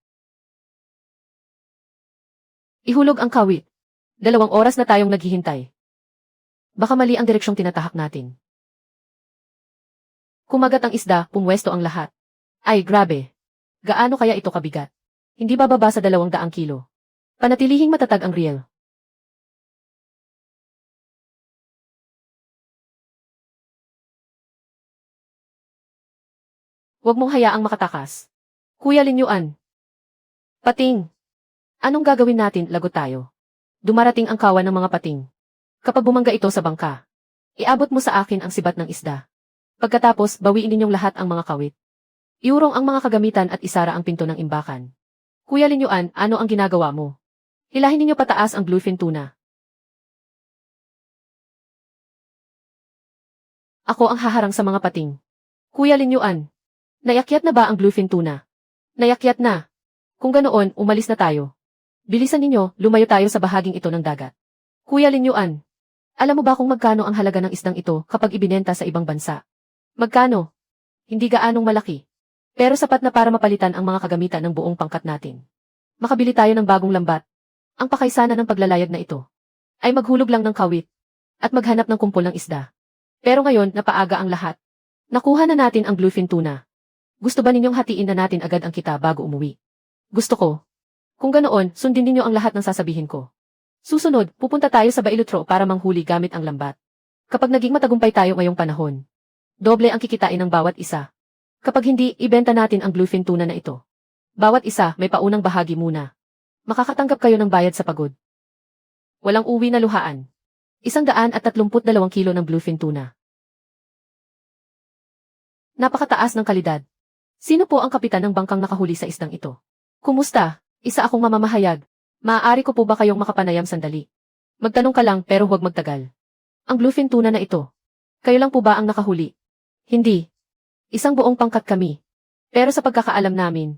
Ihulog ang kawit. 2 oras na tayong naghihintay. Baka mali ang direksyong tinatahak natin. Kumagat ang isda, pumwesto ang lahat. Ay, grabe. Gaano kaya ito kabigat? Hindi bababa sa 200 kilo. Panatilihing matatag ang reel. Huwag mong hayaang makatakas. Kuya Lin Yuan. Pating. Anong gagawin natin, lagot tayo? Dumarating ang kawan ng mga pating. Kapag bumangga ito sa bangka, iabot mo sa akin ang sibat ng isda. Pagkatapos, bawiin ninyong lahat ang mga kawit. Iurong ang mga kagamitan at isara ang pinto ng imbakan. Kuya Lin Yuan, ano ang ginagawa mo? Hilahin ninyo pataas ang bluefin tuna. Ako ang haharang sa mga pating. Kuya Lin Yuan, nayakyat na ba ang bluefin tuna? Nayakyat na. Kung ganoon, umalis na tayo. Bilisan ninyo, lumayo tayo sa bahaging ito ng dagat. Kuya Lin Yuan, alam mo ba kung magkano ang halaga ng isdang ito kapag ibinenta sa ibang bansa? Magkano? Hindi gaanong malaki. Pero sapat na para mapalitan ang mga kagamitan ng buong pangkat natin. Makabili tayo ng bagong lambat. Ang pakaisana ng paglalayag na ito ay maghulog lang ng kawit at maghanap ng kumpol ng isda. Pero ngayon, napaaga ang lahat. Nakuha na natin ang bluefin tuna. Gusto ba ninyong hatiin na natin agad ang kita bago umuwi? Gusto ko. Kung ganoon, sundin ninyo ang lahat ng sasabihin ko. Susunod, pupunta tayo sa Bailutro para manghuli gamit ang lambat. Kapag naging matagumpay tayo ngayong panahon, doble ang kikitain ng bawat isa. Kapag hindi, ibenta natin ang bluefin tuna na ito. Bawat isa may paunang bahagi muna. Makakatanggap kayo ng bayad sa pagod. Walang uwi na luhaan. 132 kilo ng bluefin tuna. Napakataas ng kalidad. Sino po ang kapitan ng bangkang nakahuli sa isdang ito? Kumusta? Isa akong mamamahayag. Maaari ko po ba kayong makapanayam sandali? Magtanong ka lang pero huwag magtagal. Ang bluefin tuna na ito. Kayo lang po ba ang nakahuli? Hindi. Isang buong pangkat kami. Pero sa pagkakaalam namin,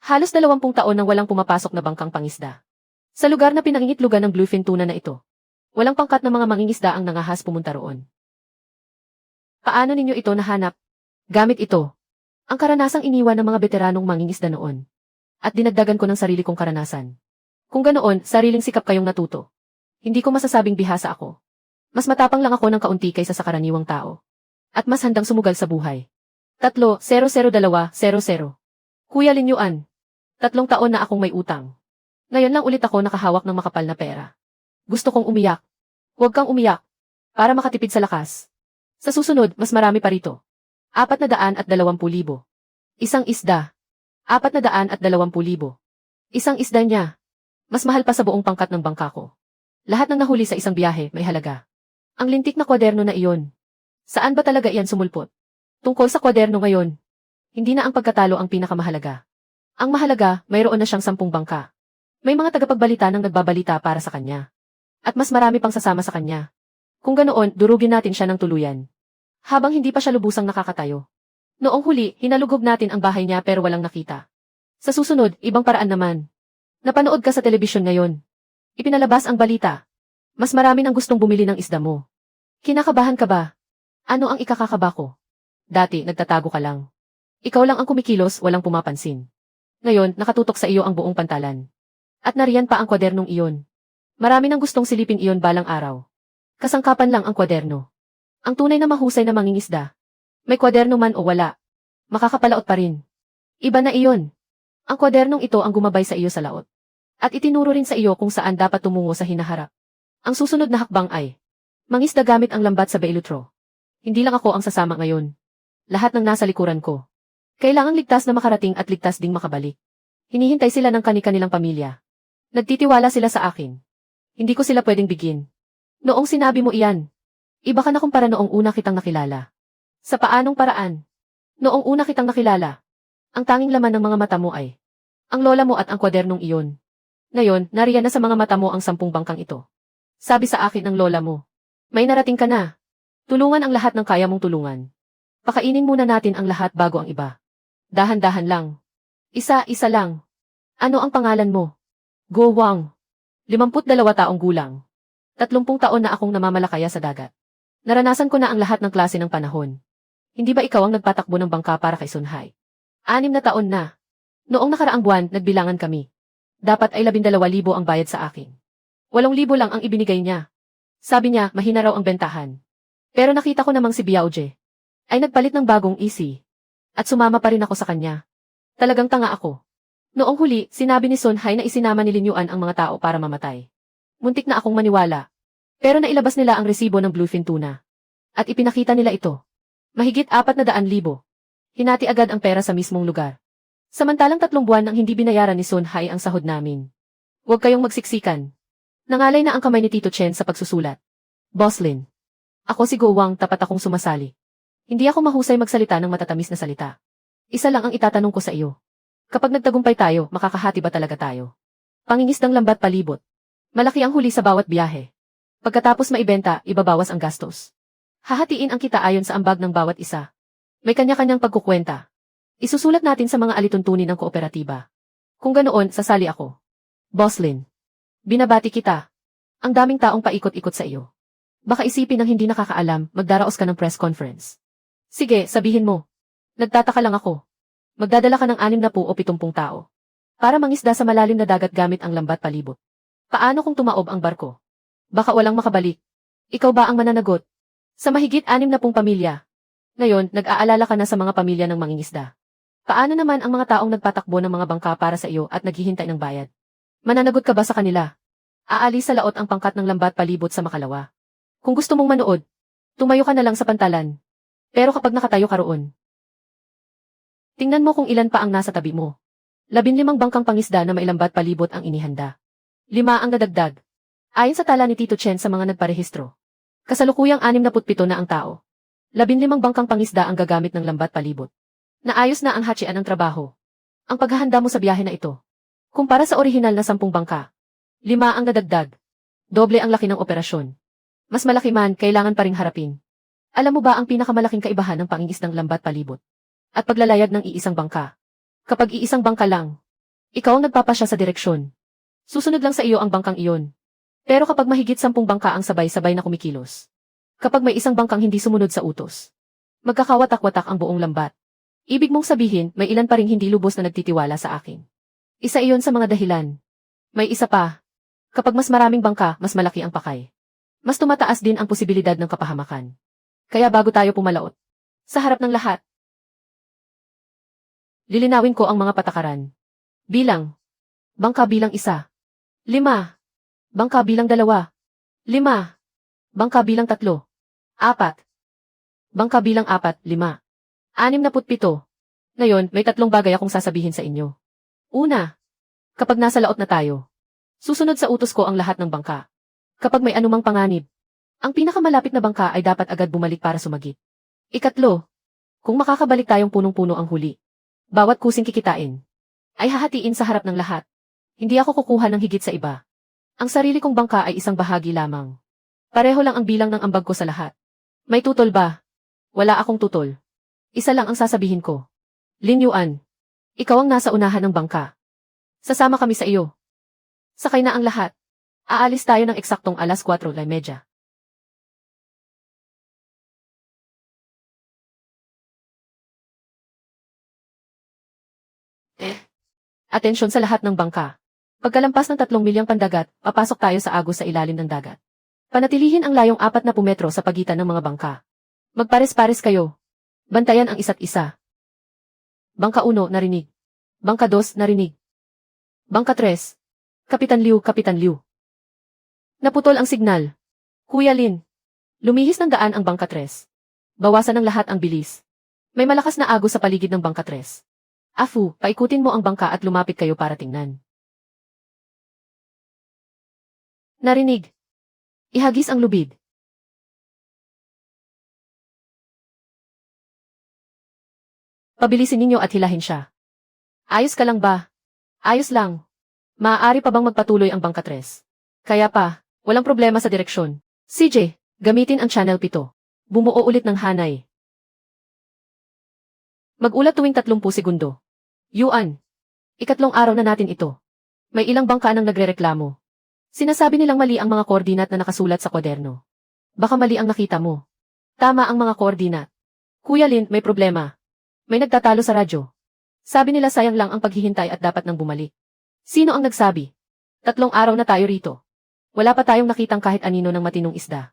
halos 20 taon nang walang pumapasok na bangkang pangisda. Sa lugar na pinangingitlugan ng bluefin tuna na ito, walang pangkat na mga mangingisda ang nangahas pumunta roon. Paano ninyo ito nahanap? Gamit ito. Ang karanasang iniwan ng mga veteranong mangingisda noon. At dinagdagan ko ng sarili kong karanasan. Kung ganoon, sariling sikap kayong natuto. Hindi ko masasabing bihasa ako. Mas matapang lang ako ng kaunti kaysa sa karaniwang tao. At mas handang sumugal sa buhay. 3-002-00 Kuya Linyuan. 3 taon na akong may utang. Ngayon lang ulit ako nakahawak ng makapal na pera. Gusto kong umiyak. Huwag kang umiyak. Para makatipid sa lakas. Sa susunod, mas marami pa rito. 420,000. Isang isda. 420,000. Isang isda niya. Mas mahal pa sa buong pangkat ng bangka ko. Lahat ng nahuli sa isang biyahe may halaga. Ang lintik na kwaderno na iyon. Saan ba talaga iyan sumulpot? Tungkol sa kwaderno ngayon. Hindi na ang pagkatalo ang pinakamahalaga. Ang mahalaga, mayroon na siyang 10 bangka. May mga tagapagbalita nang nagbabalita para sa kanya. At mas marami pang sasama sa kanya. Kung ganoon, durugin natin siya ng tuluyan. Habang hindi pa siya lubusang nakakatayo. Noong huli, hinalugog natin ang bahay niya pero walang nakita. Sa susunod, ibang paraan naman. Napanood ka sa telebisyon ngayon. Ipinalabas ang balita. Mas marami nang gustong bumili ng isda mo. Kinakabahan ka ba? Ano ang ikakakaba ko? Dati, nagtatago ka lang. Ikaw lang ang kumikilos, walang pumapansin. Ngayon, nakatutok sa iyo ang buong pantalan. At nariyan pa ang kwadernong iyon. Marami nang gustong silipin iyon balang araw. Kasangkapan lang ang kwaderno. Ang tunay na mahusay na mangingisda. May kwaderno man o wala. Makakapalaot pa rin. Iba na iyon. Ang kwadernong ito ang gumabay sa iyo sa laot. At itinuro rin sa iyo kung saan dapat tumungo sa hinaharap. Ang susunod na hakbang ay mangisda gamit ang lambat sa Beilutro. Hindi lang ako ang sasama ngayon. Lahat ng nasa likuran ko. Kailangang ligtas na makarating at ligtas ding makabalik. Hinihintay sila ng kani-kanilang pamilya. Nagtitiwala sila sa akin. Hindi ko sila pwedeng bigin. Noong sinabi mo iyan, iba ka na kumpara noong una kitang nakilala. Sa paanong paraan? Noong una kitang nakilala, ang tanging laman ng mga mata mo ay ang lola mo at ang kwadernong iyon. Ngayon, nariyan na sa mga mata mo ang 10 bangkang ito. Sabi sa akin ng lola mo, may narating ka na. Tulungan ang lahat ng kaya mong tulungan. Pakainin muna natin ang lahat bago ang iba. Dahan-dahan lang. Isa-isa lang. Ano ang pangalan mo? Go Wang. 52 taong gulang. 30 taon na akong namamalakaya sa dagat. Naranasan ko na ang lahat ng klase ng panahon. Hindi ba ikaw ang nagpatakbo ng bangka para kay Sunhai? 6 na taon na. Noong nakaraang buwan, nagbilangan kami. Dapat ay 12,000 ang bayad sa akin. 8,000 lang ang ibinigay niya. Sabi niya, mahina raw ang bentahan. Pero nakita ko namang si Biaoje ay nagpalit ng bagong EC. At sumama pa rin ako sa kanya. Talagang tanga ako. Noong huli, sinabi ni Sunhai na isinama ni Linyuan ang mga tao para mamatay. Muntik na akong maniwala. Pero nailabas nila ang resibo ng bluefin tuna. At ipinakita nila ito. Mahigit 400,000. Hinati agad ang pera sa mismong lugar. Samantalang 3 buwan nang hindi binayaran ni Sunhai ang sahod namin. Huwag kayong magsiksikan. Nangalay na ang kamay ni Tito Chen sa pagsusulat. Boss Lin. Ako si Go Wang, tapat akong sumasali. Hindi ako mahusay magsalita ng matatamis na salita. Isa lang ang itatanong ko sa iyo. Kapag nagtagumpay tayo, makakahati ba talaga tayo? Pangingisdang lambat palibot. Malaki ang huli sa bawat biyahe. Pagkatapos maibenta, ibabawas ang gastos. Hahatiin ang kita ayon sa ambag ng bawat isa. May kanya-kanyang pagkukwenta. Isusulat natin sa mga alituntunin ng kooperatiba. Kung ganoon, sasali ako. Boss Lin. Binabati kita. Ang daming taong paikot-ikot sa iyo. Baka isipin ng hindi nakakaalam, magdaraos ka ng press conference. Sige, sabihin mo. Nagtataka lang ako. Magdadala ka ng 60 o 70 tao. Para mangisda sa malalim na dagat gamit ang lambat palibot. Paano kung tumaob ang barko? Baka walang makabalik. Ikaw ba ang mananagot? Sa mahigit 60 pamilya. Ngayon, nag-aalala ka na sa mga pamilya ng mangingisda. Paano naman ang mga taong nagpatakbo ng mga bangka para sa iyo at naghihintay ng bayad? Mananagot ka ba sa kanila? Aalis sa laot ang pangkat ng lambat palibot sa Makalawa. Kung gusto mong manood, tumayo ka na lang sa pantalan. Pero kapag nakatayo ka roon, tingnan mo kung ilan pa ang nasa tabi mo. 15 bangkang pangisda na may lambat palibot ang inihanda. 5 ang nadagdag. Ayon sa tala ni Tito Chen sa mga nagparehistro. Kasalukuyang 67 na ang tao. 15 bangkang pangisda ang gagamit ng lambat palibot. Naayos na ang hatsian ng trabaho. Ang paghahanda mo sa biyahe na ito. Kumpara sa orihinal na 10 bangka. 5 ang nadagdag. Doble ang laki ng operasyon. Mas malaki man, kailangan pa ring harapin. Alam mo ba ang pinakamalaking kaibahan ng pangingisdang lambat palibot? At paglalayag ng iisang bangka. Kapag iisang bangka lang, ikaw ang nagpapasya sa direksyon. Susunod lang sa iyo ang bangkang iyon. Pero kapag mahigit 10 bangka ang sabay-sabay na kumikilos. Kapag may isang bangkang hindi sumunod sa utos, magkakawatak-watak ang buong lambat. Ibig mong sabihin, may ilan pa ring hindi lubos na nagtitiwala sa akin. Isa iyon sa mga dahilan. May isa pa. Kapag mas maraming bangka, mas malaki ang pakay. Mas tumataas din ang posibilidad ng kapahamakan. Kaya bago tayo pumalaot, sa harap ng lahat, lilinawin ko ang mga patakaran. Bilang. Bangka bilang 1. 5. Bangka bilang 2. 5. Bangka bilang 3. 4. Bangka bilang 4, 5. 67. Ngayon, may 3 bagay akong sasabihin sa inyo. Una, kapag nasa laot na tayo, susunod sa utos ko ang lahat ng bangka. Kapag may anumang panganib, ang pinakamalapit na bangka ay dapat agad bumalik para sumagip. Ikatlo, kung makakabalik tayong punong-puno ang huli, bawat kusing kikitain, ay hahatiin sa harap ng lahat. Hindi ako kukuha ng higit sa iba. Ang sarili kong bangka ay isang bahagi lamang. Pareho lang ang bilang ng ambag ko sa lahat. May tutol ba? Wala akong tutol. Isa lang ang sasabihin ko. Lin Yuan, ikaw ang nasa unahan ng bangka. Sasama kami sa iyo. Sakay na ang lahat. Aalis tayo ng eksaktong 4:30. Atensyon sa lahat ng bangka. Pagkalampas ng 3 milyang pandagat, papasok tayo sa agos sa ilalim ng dagat. Panatilihin ang layong 40 metro sa pagitan ng mga bangka. Magpares-pares kayo. Bantayan ang isa't isa. Bangka 1, narinig. Bangka 2, narinig. Bangka 3. Kapitan Liu, Kapitan Liu. Naputol ang signal. Kuya Lin. Lumihis ng daan ang bangka 3. Bawasan ng lahat ang bilis. May malakas na agos sa paligid ng bangka 3. Afu, paikutin mo ang bangka at lumapit kayo para tingnan. Narinig. Ihagis ang lubid. Pabilisin ninyo at hilahin siya. Ayos ka lang ba? Ayos lang. Maaari pa bang magpatuloy ang bangka 3? Kaya pa, walang problema sa direksyon. CJ, gamitin ang channel 7. Bumuo ulit ng hanay. Mag-ulat tuwing 30 segundo. Yuan. Ikatlong araw na natin ito. May ilang bangka nang nagrereklamo. Sinasabi nilang mali ang mga koordinat na nakasulat sa kwaderno. Baka mali ang nakita mo. Tama ang mga koordinat. Kuya Lin, may problema. May nagtatalo sa radyo. Sabi nila sayang lang ang paghihintay at dapat nang bumalik. Sino ang nagsabi? 3 araw na tayo rito. Wala pa tayong nakitang kahit anino ng matinong isda.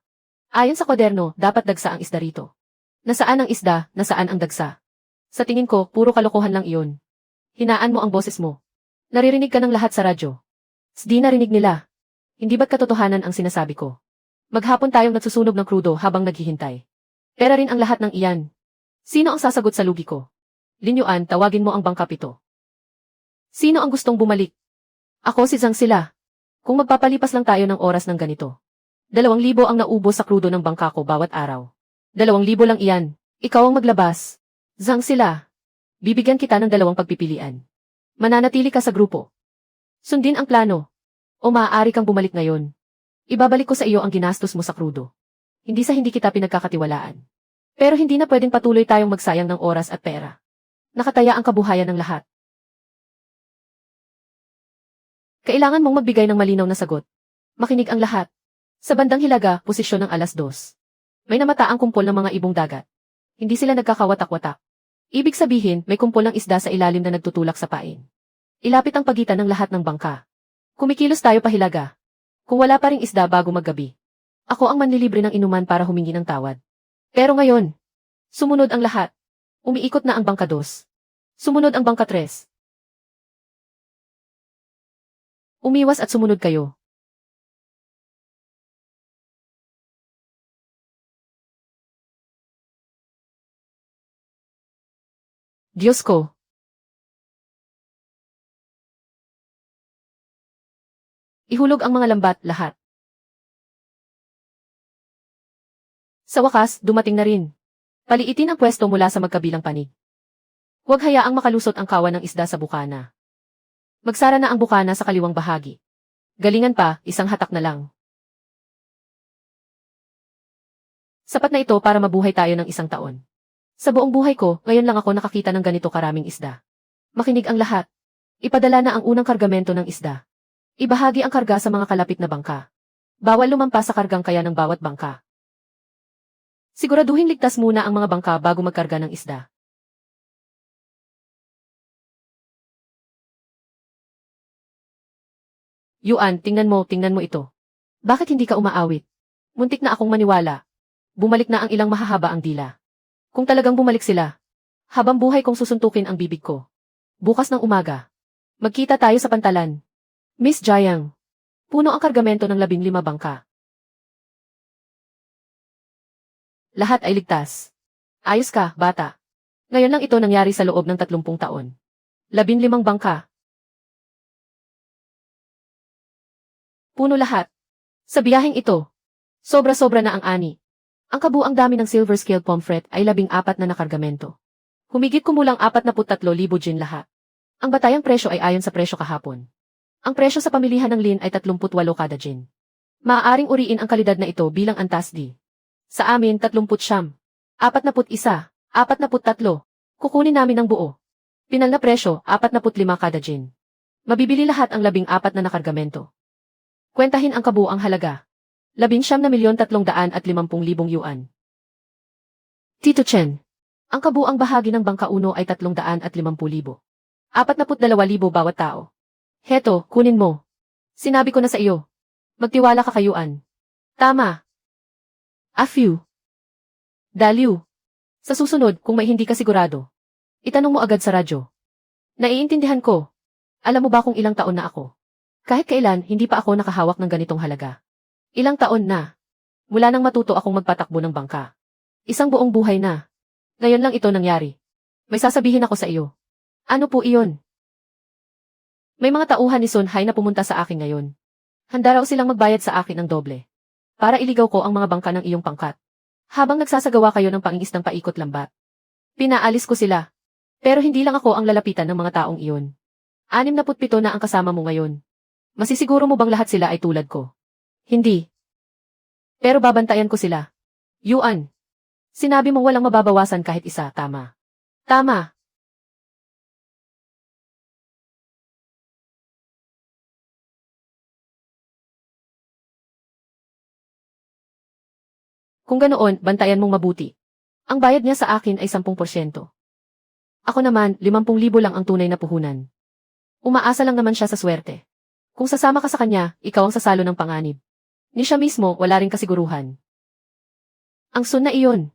Ayon sa kwaderno, dapat dagsa ang isda rito. Nasaan ang isda, nasaan ang dagsa? Sa tingin ko, puro kalokohan lang iyon. Hinaan mo ang boses mo. Naririnig ka ng lahat sa radyo. Di narinig nila. Hindi ba't katotohanan ang sinasabi ko? Maghapon tayong nagsusunog ng krudo habang naghihintay. Pera rin ang lahat ng iyan. Sino ang sasagot sa lugi ko? Lin Yuan, tawagin mo ang bangka 7. Sino ang gustong bumalik? Ako si Zhang sila. Kung magpapalipas lang tayo ng oras ng ganito. 2,000 ang naubos sa krudo ng bangka ko bawat araw. 2,000 lang iyan. Ikaw ang maglabas. Zhang sila. Bibigyan kita ng 2 pagpipilian. Mananatili ka sa grupo. Sundin ang plano. O maaari kang bumalik ngayon. Ibabalik ko sa iyo ang ginastos mo sa krudo. Hindi sa hindi kita pinagkakatiwalaan. Pero hindi na pwedeng patuloy tayong magsayang ng oras at pera. Nakataya ang kabuhayan ng lahat. Kailangan mong magbigay ng malinaw na sagot. Makinig ang lahat. Sa bandang hilaga, posisyon ng 2:00. May namataang kumpol ng mga ibong dagat. Hindi sila nagkakawatak-watak. Ibig sabihin, may kumpol ng isda sa ilalim na nagtutulak sa pain. Ilapit ang pagitan ng lahat ng bangka. Kumikilos tayo pahilaga. Kung wala pa ring isda bago maggabi, ako ang manlilibre ng inuman para humingi ng tawad. Pero ngayon, sumunod ang lahat. Umiikot na ang bangka 2. Sumunod ang bangka 3. Umiwas at sumunod kayo. Diyos ko. Ihulog ang mga lambat lahat. Sa wakas, dumating na rin. Paliitin ang pwesto mula sa magkabilang panig. Huwag hayaang makalusot ang kawan ng isda sa bukana. Magsara na ang bukana sa kaliwang bahagi. Galingan pa, isang hatak na lang. Sapat na ito para mabuhay tayo ng 1 taon. Sa buong buhay ko, ngayon lang ako nakakita ng ganito karaming isda. Makinig ang lahat. Ipadala na ang unang kargamento ng isda. Ibahagi ang karga sa mga kalapit na bangka. Bawal lumampas sa kargang kaya ng bawat bangka. Siguraduhin ligtas muna ang mga bangka bago magkarga ng isda. Yuan, tingnan mo ito. Bakit hindi ka umaawit? Muntik na akong maniwala. Bumalik na ang ilang mahahaba ang dila. Kung talagang bumalik sila, habang buhay kong susuntukin ang bibig ko. Bukas ng umaga. Magkita tayo sa pantalan. Miss Jiang. Puno ang kargamento ng 15 bangka. Lahat ay ligtas. Ayos ka, bata. Ngayon lang ito nangyari sa loob ng 30 taon. 15 bangka. Puno lahat. Sa biyaheng ito, sobra-sobra na ang ani. Ang kabuang dami ng silver scale pomfret ay 14 na nakargamento. Humigit kumulang 43,000 gin lahat. Ang batayang presyo ay ayon sa presyo kahapon. Ang presyo sa pamilihan ng Lin ay 38 kada gin. Maaaring uriin ang kalidad na ito bilang antas di. Sa amin 30 41, 43. Kukunin namin ang buo. Pinal na presyo 45 kada gin. Mabibili lahat ang 14 na nakargamento. Kwentahin ang kabuang halaga. 19,350,000 yuan. Tito Chen. Ang kabuang bahagi ng bangka 1 ay 350,000. 42,000 bawat tao. Heto, kunin mo. Sinabi ko na sa iyo. Magtiwala ka kayuan. Tama. A few. Daliw. Sa susunod, kung may hindi ka sigurado, itanong mo agad sa radyo. Naiintindihan ko. Alam mo ba kung ilang taon na ako? Kahit kailan, hindi pa ako nakahawak ng ganitong halaga. Ilang taon na. Mula nang matuto akong magpatakbo ng bangka. Isang buong buhay na. Ngayon lang ito nangyari. May sasabihin ako sa iyo. Ano po iyon? May mga tauhan ni Sun Hai na pumunta sa akin ngayon. Handa raw silang magbayad sa akin ng doble. Para iligaw ko ang mga bangka ng iyong pangkat. Habang nagsasagawa kayo ng pangingisdang paikot-lambat. Pinaalis ko sila. Pero hindi lang ako ang lalapitan ng mga taong iyon. 67 na ang kasama mo ngayon. Masisiguro mo bang lahat sila ay tulad ko? Hindi. Pero babantayan ko sila. Yuan. Sinabi mo walang mababawasan kahit isa, tama. Tama. Kung ganoon, bantayan mong mabuti. Ang bayad niya sa akin ay 10%. Ako naman, 50,000 lang ang tunay na puhunan. Umaasa lang naman siya sa swerte. Kung sasama ka sa kanya, ikaw ang sasalo ng panganib. Ni siya mismo, wala ring kasiguruhan. Ang Sun na iyon.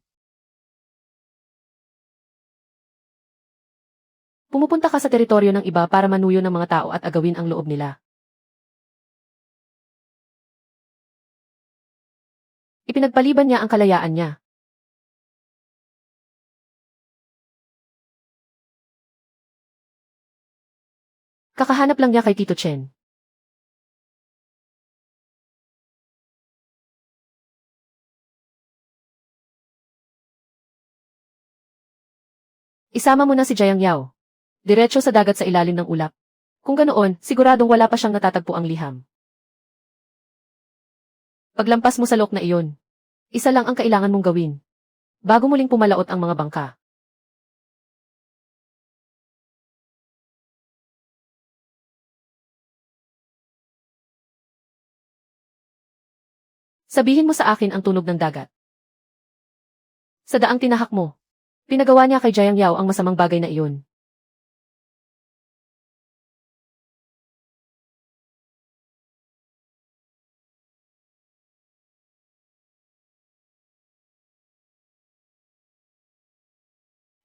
Pumupunta ka sa teritoryo ng iba para manuyo ng mga tao at agawin ang loob nila. Ipinagpaliban niya ang kalayaan niya. Kakahanap lang niya kay Tito Chen. Isama mo na si Jiang Yao. Diretso sa dagat sa ilalim ng ulap. Kung ganoon, siguradong wala pa siyang natatagpo ang liham. Paglampas mo sa lok na iyon, isa lang ang kailangan mong gawin. Bago muling pumalaot ang mga bangka. Sabihin mo sa akin ang tunog ng dagat. Sa daang tinahak mo, pinagawa niya kay Jiang Yao ang masamang bagay na iyon.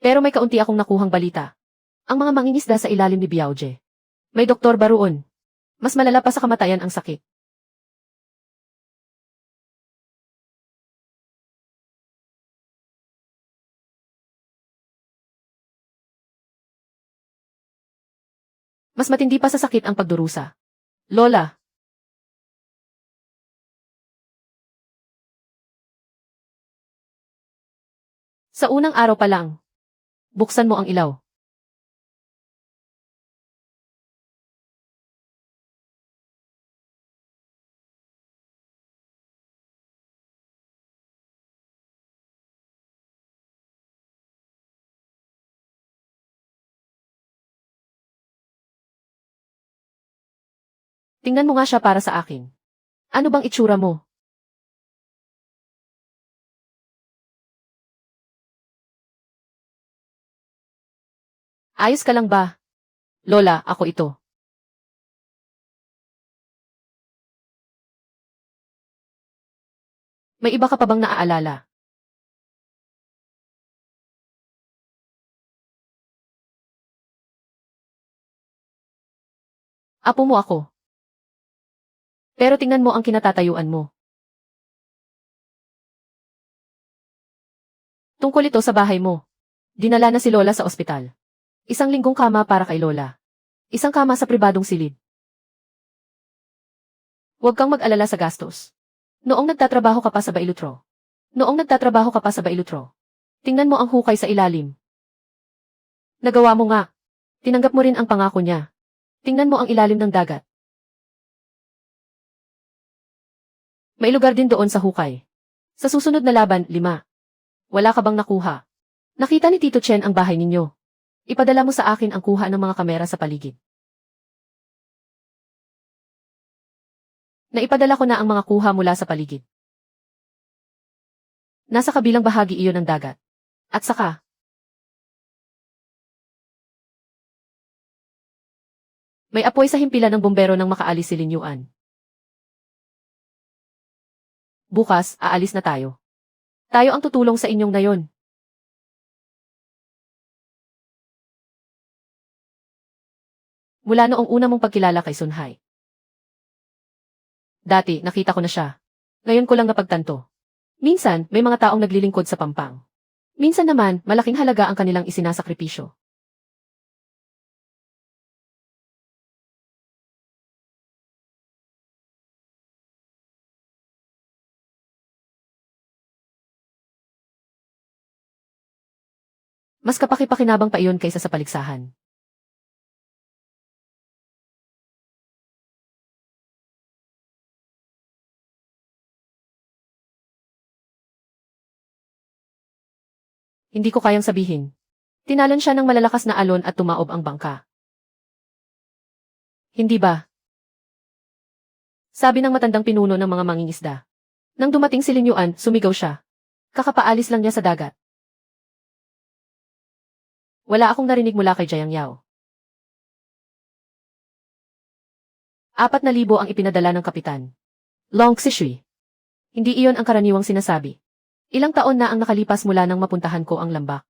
Pero may kaunti akong nakuhang balita. Ang mga mangingisda sa ilalim ni Biaoje. May doktor ba roon? Mas malala pa sa kamatayan ang sakit. Mas matindi pa sa sakit ang pagdurusa. Lola, sa unang araw pa lang, buksan mo ang ilaw. Tingnan mo nga siya para sa akin. Ano bang itsura mo? Ayos ka lang ba? Lola, ako ito. May iba ka pa bang naaalala? Apo mo ako. Pero tingnan mo ang kinatatayuan mo. Tungkol ito sa bahay mo. Dinala na si Lola sa ospital. Isang linggong kama para kay Lola. Isang kama sa pribadong silid. Huwag kang mag-alala sa gastos. Noong nagtatrabaho ka pa sa Bailutro. Tingnan mo ang hukay sa ilalim. Nagawa mo nga. Tinanggap mo rin ang pangako niya. Tingnan mo ang ilalim ng dagat. May lugar din doon sa hukay. Sa susunod na laban, 5. Wala ka bang nakuha? Nakita ni Tito Chen ang bahay ninyo. Ipadala mo sa akin ang kuha ng mga kamera sa paligid. Naipadala ko na ang mga kuha mula sa paligid. Nasa kabilang bahagi iyon ng dagat. At saka, may apoy sa himpilan ng bumbero nang makaalis si Lin Yuan. Bukas, aalis na tayo. Tayo ang tutulong sa inyong nayon. Mula noong una mong pagkilala kay Sun Hai. Dati, nakita ko na siya. Ngayon ko lang napagtanto. Minsan, may mga taong naglilingkod sa pampang. Minsan naman, malaking halaga ang kanilang isinasakripisyo. Mas kapaki-pakinabang pa iyon kaysa sa paligsahan. Hindi ko kayang sabihin. Tinalon siya ng malalakas na alon at tumaob ang bangka. Hindi ba? Sabi ng matandang pinuno ng mga mangingisda. Nang dumating si Lin Yuan, sumigaw siya. Kakapaalis lang niya sa dagat. Wala akong narinig mula kay Jiang Yao. 4,000 ang ipinadala ng kapitan. Long Xishui. Hindi iyon ang karaniwang sinasabi. Ilang taon na ang nakalipas mula nang mapuntahan ko ang lambak.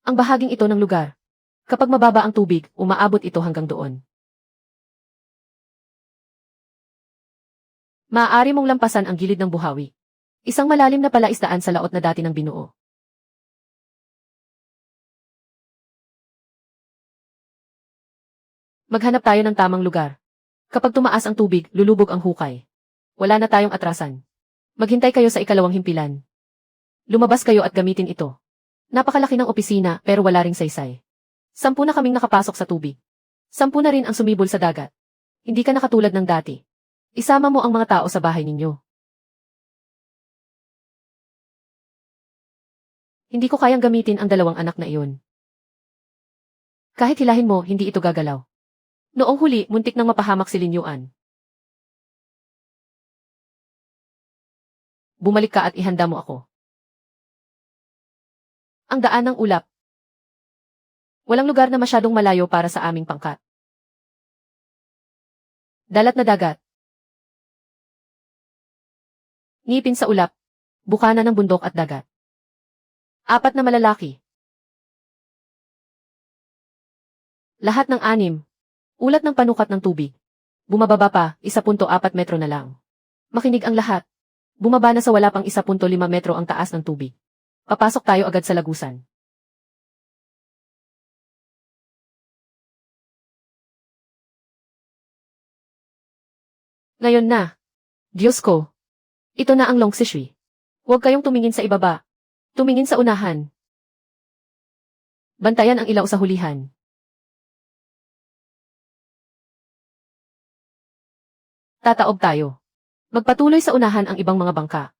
Ang bahaging ito ng lugar. Kapag mababa ang tubig, umaabot ito hanggang doon. Maaari mong lampasan ang gilid ng buhawi. Isang malalim na palaisdaan sa laot na dati ng binuo. Maghanap tayo ng tamang lugar. Kapag tumaas ang tubig, lulubog ang hukay. Wala na tayong atrasan. Maghintay kayo sa ikalawang himpilan. Lumabas kayo at gamitin ito. Napakalaki ng opisina pero wala ring saysay. 10 na kaming nakapasok sa tubig. 10 na rin ang sumibol sa dagat. Hindi ka nakatulad ng dati. Isama mo ang mga tao sa bahay ninyo. Hindi ko kayang gamitin ang 2 anak na iyon. Kahit hilahin mo, hindi ito gagalaw. Noong huli, muntik nang mapahamak si Lin Yuan. Bumalik ka at ihanda mo ako. Ang daan ng ulap. Walang lugar na masyadong malayo para sa aming pangkat. Dalat na dagat. Ngipin sa ulap. Bukana ng bundok at dagat. 4 na malalaki. Lahat ng 6. Ulat ng panukat ng tubig. Bumababa pa, 1.4 metro na lang. Makinig ang lahat. Bumaba na sa wala pang 1.5 metro ang taas ng tubig. Papasok tayo agad sa lagusan. Ngayon na. Diyos ko. Ito na ang Long Xishui. Huwag kayong tumingin sa ibaba. Tumingin sa unahan. Bantayan ang ilaw sa hulihan. Tataob tayo. Magpatuloy sa unahan ang ibang mga bangka.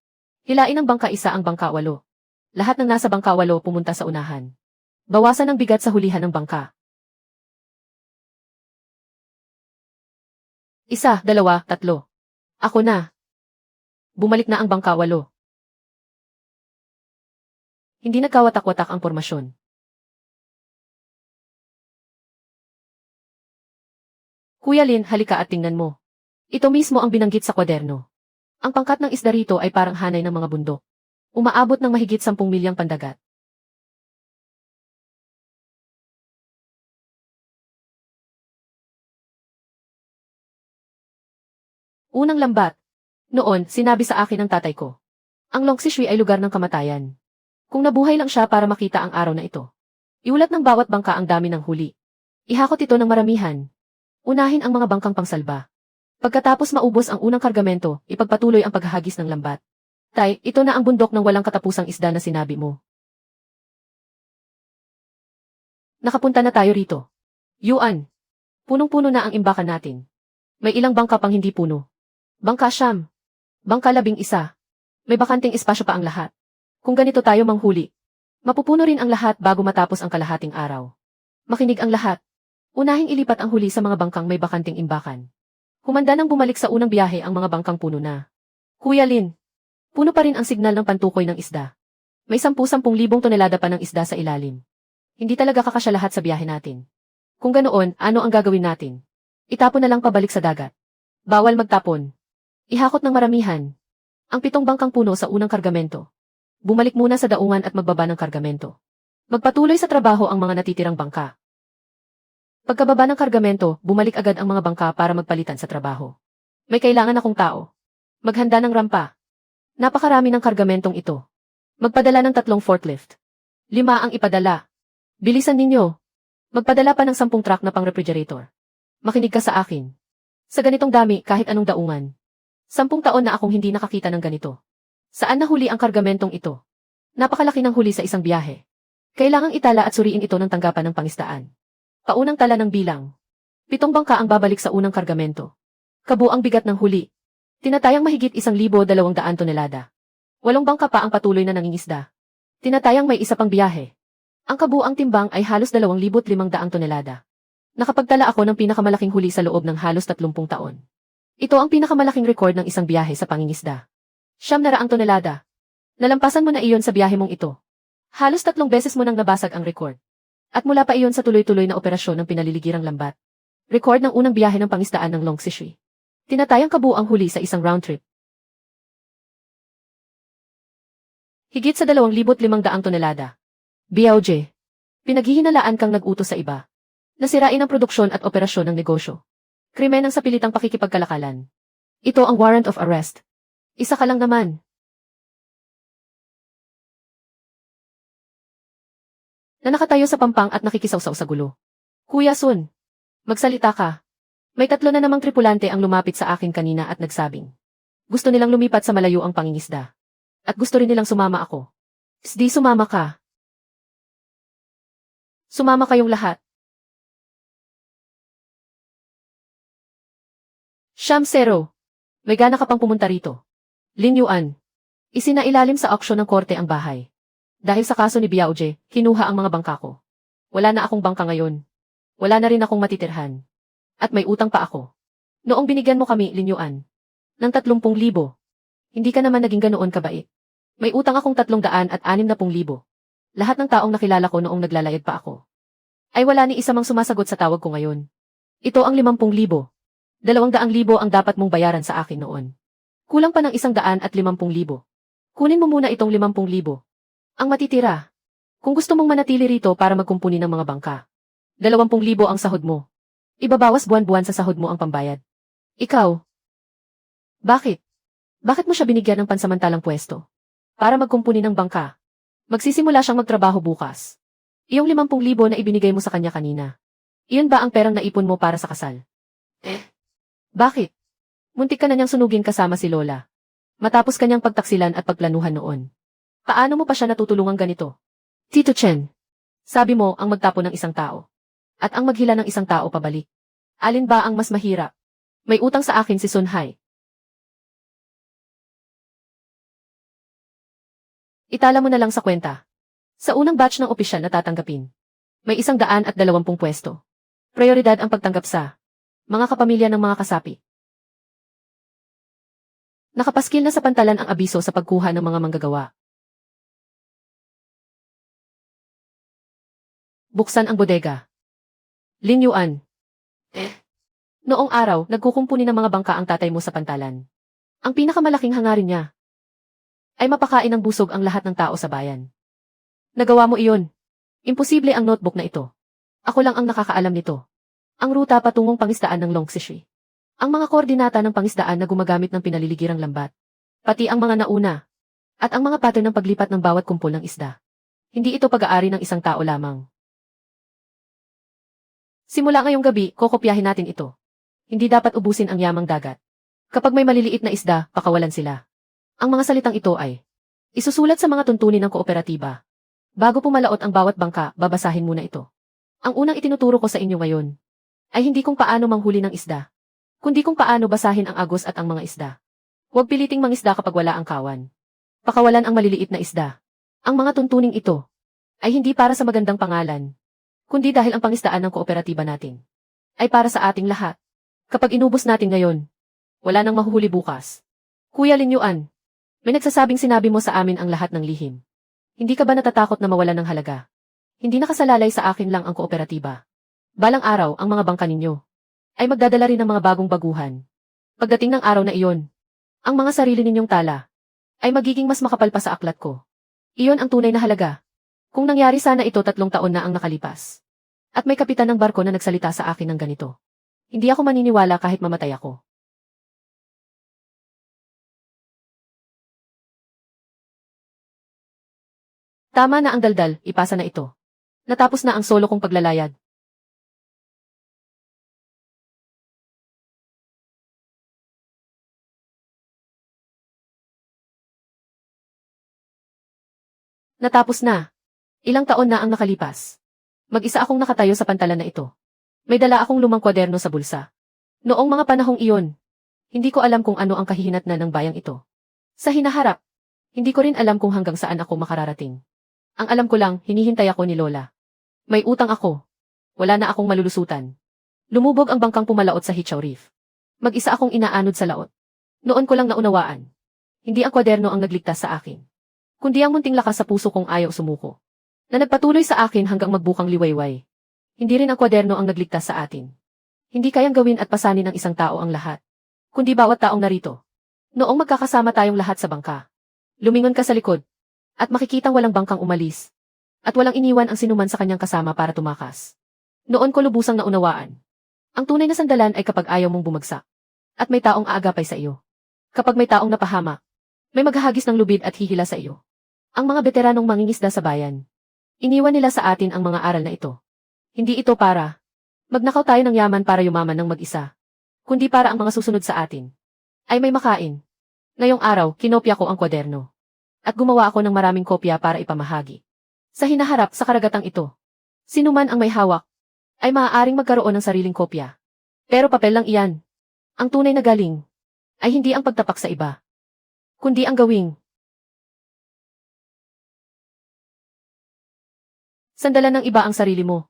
Hilain ang bangka 1 ang bangka 8. Lahat ng nasa bangka 8 pumunta sa unahan. Bawasan ang bigat sa hulihan ng bangka. 1, 2, 3. Ako na. Bumalik na ang bangka 8. Hindi nagkawatak-watak ang pormasyon. Kuya Lin, halika at tingnan mo. Ito mismo ang binanggit sa kwaderno. Ang pangkat ng isda rito ay parang hanay ng mga bundok. Umaabot ng mahigit 10 milyang pandagat. Unang lambat. Noon, sinabi sa akin ng tatay ko. Ang Longsishui ay lugar ng kamatayan. Kung nabuhay lang siya para makita ang araw na ito. Iulat ng bawat bangka ang dami ng huli. Ihakot ito ng maramihan. Unahin ang mga bangkang pangsalba. Pagkatapos maubos ang unang kargamento, ipagpatuloy ang paghahagis ng lambat. Tay, ito na ang bundok ng walang katapusang isda na sinabi mo. Nakapunta na tayo rito. Yuan. Punong-puno na ang imbakan natin. May ilang bangka pang hindi puno. Bangka 9. Bangka 11. May bakanting espasyo pa ang lahat. Kung ganito tayo manghuli, mapupuno rin ang lahat bago matapos ang kalahating araw. Makinig ang lahat. Unahing ilipat ang huli sa mga bangkang may bakanting imbakan. Humanda nang bumalik sa unang biyahe ang mga bangkang puno na. Kuya Lin, puno pa rin ang signal ng pantukoy ng isda. May 10,000 tonelada pa ng isda sa ilalim. Hindi talaga kakasya lahat sa biyahe natin. Kung ganoon, ano ang gagawin natin? Itapon na lang pabalik sa dagat. Bawal magtapon. Ihakot ng maramihan. Ang 7 bangkang puno sa unang kargamento. Bumalik muna sa daungan at magbaba ng kargamento. Magpatuloy sa trabaho ang mga natitirang bangka. Pagkababa ng kargamento, bumalik agad ang mga bangka para magpalitan sa trabaho. May kailangan akong tao. Maghanda ng rampa. Napakarami ng kargamentong ito. Magpadala ng 3 forklift. 5 ang ipadala. Bilisan ninyo. Magpadala pa ng 10 truck na pang-refrigerator. Makinig ka sa akin. Sa ganitong dami, kahit anong daungan. 10 taon na akong hindi nakakita ng ganito. Saan nahuli ang kargamentong ito? Napakalaki ng huli sa isang biyahe. Kailangang itala at suriin ito ng tanggapan ng pangisdaan. Paunang tala ng bilang. 7 bangka ang babalik sa unang kargamento. Kabuang bigat ng huli. Tinatayang mahigit 1,200 tonelada. 8 bangka pa ang patuloy na nangingisda. Tinatayang may isa pang biyahe. Ang kabuang timbang ay halos 2,500 tonelada. Nakapagtala ako ng pinakamalaking huli sa loob ng halos 30 taon. Ito ang pinakamalaking record ng isang biyahe sa pangingisda. 900 tonelada. Nalampasan mo na iyon sa biyahe mong ito. Halos 3 beses mo nang nabasag ang record. At mula pa iyon sa tuloy-tuloy na operasyon ng pinaliligirang lambat. Record ng unang biyahe ng pangisdaan ng Longsishui. Tinatayang kabuang huli sa isang round trip. Higit sa 2,500 tonelada. BOJ. Pinaghihinalaan kang nag-utos sa iba. Nasirain ang produksyon at operasyon ng negosyo. Krimen ng sapilitang pakikipagkalakalan. Ito ang warrant of arrest. Isa ka lang naman. Na nakatayo sa pampang at nakikisawsaw sa gulo. Kuya Sun, magsalita ka. May 3 na namang tripulante ang lumapit sa akin kanina at nagsabing. Gusto nilang lumipat sa malayo ang pangingisda. At gusto rin nilang sumama ako. Di sumama ka. Sumama kayong lahat. Shamsero. May gana ka pang pumunta rito. Lin Yuan. Isinailalim sa auksyon ng korte ang bahay. Dahil sa kaso ni Biaoje, kinuha ang mga bangka ko. Wala na akong bangka ngayon. Wala na rin akong matitirhan. At may utang pa ako. Noong binigyan mo kami, Lin Yuan, ng 30,000. Hindi ka naman naging ganoon kabait. May utang akong 360,000. Lahat ng taong nakilala ko noong naglalayag pa ako. Ay wala ni isa mang sumasagot sa tawag ko ngayon. Ito ang 50,000. 200,000 ang dapat mong bayaran sa akin noon. Kulang pa ng 150,000. Kunin mo muna itong 50,000. Ang matitira. Kung gusto mong manatili rito para magkumpuni ng mga bangka. 20,000 ang sahod mo. Ibabawas buwan-buwan sa sahod mo ang pambayad. Ikaw. Bakit? Bakit mo siya binigyan ng pansamantalang pwesto? Para magkumpuni ng bangka. Magsisimula siyang magtrabaho bukas. Iyong 50,000 na ibinigay mo sa kanya kanina. Iyon ba ang perang naipon mo para sa kasal? Bakit? Muntik ka na niyang sunugin kasama si Lola. Matapos kanyang pagtaksilan at pagplanuhan noon. Paano mo pa siya natutulungan ganito? Tito Chen. Sabi mo ang magtapo ng isang tao. At ang maghila ng isang tao pabalik. Alin ba ang mas mahirap? May utang sa akin si Sun Hai. Itala mo na lang sa kwenta. Sa unang batch ng opisyal na tatanggapin. May 120 pwesto. Prioridad ang pagtanggap sa mga kapamilya ng mga kasapi. Nakapaskil na sa pantalan ang abiso sa pagkuha ng mga manggagawa. Buksan ang bodega. Lin Yuan. Noong araw, nagkukumpuni ng mga bangka ang tatay mo sa pantalan. Ang pinakamalaking hangarin niya ay mapakain ng busog ang lahat ng tao sa bayan. Nagawa mo iyon. Imposible ang notebook na ito. Ako lang ang nakakaalam nito. Ang ruta patungong pangisdaan ng Longxi. Ang mga koordinata ng pangisdaan na gumagamit ng pinaliligirang lambat. Pati ang mga nauna. At ang mga pattern ng paglipat ng bawat kumpol ng isda. Hindi ito pag-aari ng isang tao lamang. Simula ngayong gabi, kokopyahin natin ito. Hindi dapat ubusin ang yamang dagat. Kapag may maliliit na isda, pakawalan sila. Ang mga salitang ito ay isusulat sa mga tuntunin ng kooperatiba. Bago pumalaot ang bawat bangka, babasahin muna ito. Ang unang itinuturo ko sa inyo ngayon ay hindi kung paano manghuli ng isda, kundi kung paano basahin ang agos at ang mga isda. Huwag piliting mangisda kapag wala ang kawan. Pakawalan ang maliliit na isda. Ang mga tuntuning ito ay hindi para sa magandang pangalan, kundi dahil ang pangisdaan ng kooperatiba natin ay para sa ating lahat. Kapag inubos natin ngayon, wala nang mahuhuli bukas. Kuya Linyuan, may nagsasabing sinabi mo sa amin ang lahat ng lihim. Hindi ka ba natatakot na mawalan ng halaga? Hindi nakasalalay sa akin lang ang kooperatiba. Balang araw, ang mga bangka ninyo ay magdadala rin ng mga bagong baguhan. Pagdating ng araw na iyon, ang mga sarili ninyong tala ay magiging mas makapal pa sa aklat ko. Iyon ang tunay na halaga. Kung nangyari sana ito 3 taon na ang nakalipas, at may kapitan ng barko na nagsalita sa akin ng ganito, hindi ako maniniwala kahit mamatay ako. Tama na ang daldal, ipasa na ito. Natapos na ang solo kong paglalayag. Natapos na. Ilang taon na ang nakalipas. Mag-isa akong nakatayo sa pantalan na ito. May dala akong lumang kwaderno sa bulsa. Noong mga panahong iyon, hindi ko alam kung ano ang kahihinatnan ng bayang ito. Sa hinaharap, hindi ko rin alam kung hanggang saan ako makararating. Ang alam ko lang, hinihintay ako ni Lola. May utang ako. Wala na akong malulusutan. Lumubog ang bangkang pumalaot sa Hichao Reef. Mag-isa akong inaanod sa laot. Noon ko lang naunawaan. Hindi ang kwaderno ang nagligtas sa akin, kundi ang munting lakas sa puso kong ayaw sumuko, na nagpatuloy sa akin hanggang magbukang liwayway. Hindi rin ang kwaderno ang nagligtas sa atin. Hindi kayang gawin at pasanin ng isang tao ang lahat, kundi bawat taong narito. Noong magkakasama tayong lahat sa bangka, lumingon ka sa likod, at makikitang walang bangkang umalis, at walang iniwan ang sinuman sa kanyang kasama para tumakas. Noon ko lubusang naunawaan. Ang tunay na sandalan ay kapag ayaw mong bumagsak, at may taong aagapay sa iyo. Kapag may taong napahamak, may maghahagis ng lubid at hihila sa iyo. Ang mga veteranong mangingisda sa bayan, iniwan nila sa atin ang mga aral na ito. Hindi ito para magnakaw tayo ng yaman para yumaman ng mag-isa, kundi para ang mga susunod sa atin ay may makain. Ngayong araw, kinopya ko ang kwaderno. At gumawa ako ng maraming kopya para ipamahagi. Sa hinaharap sa karagatang ito, sinuman ang may hawak ay maaaring magkaroon ng sariling kopya. Pero papel lang iyan. Ang tunay na galing ay hindi ang pagtapak sa iba, kundi ang gawing sandalan ng iba ang sarili mo.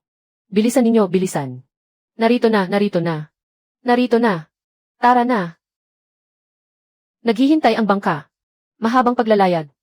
Bilisan ninyo, bilisan. Narito na, narito na. Narito na. Tara na. Naghihintay ang bangka. Mahabang paglalayag.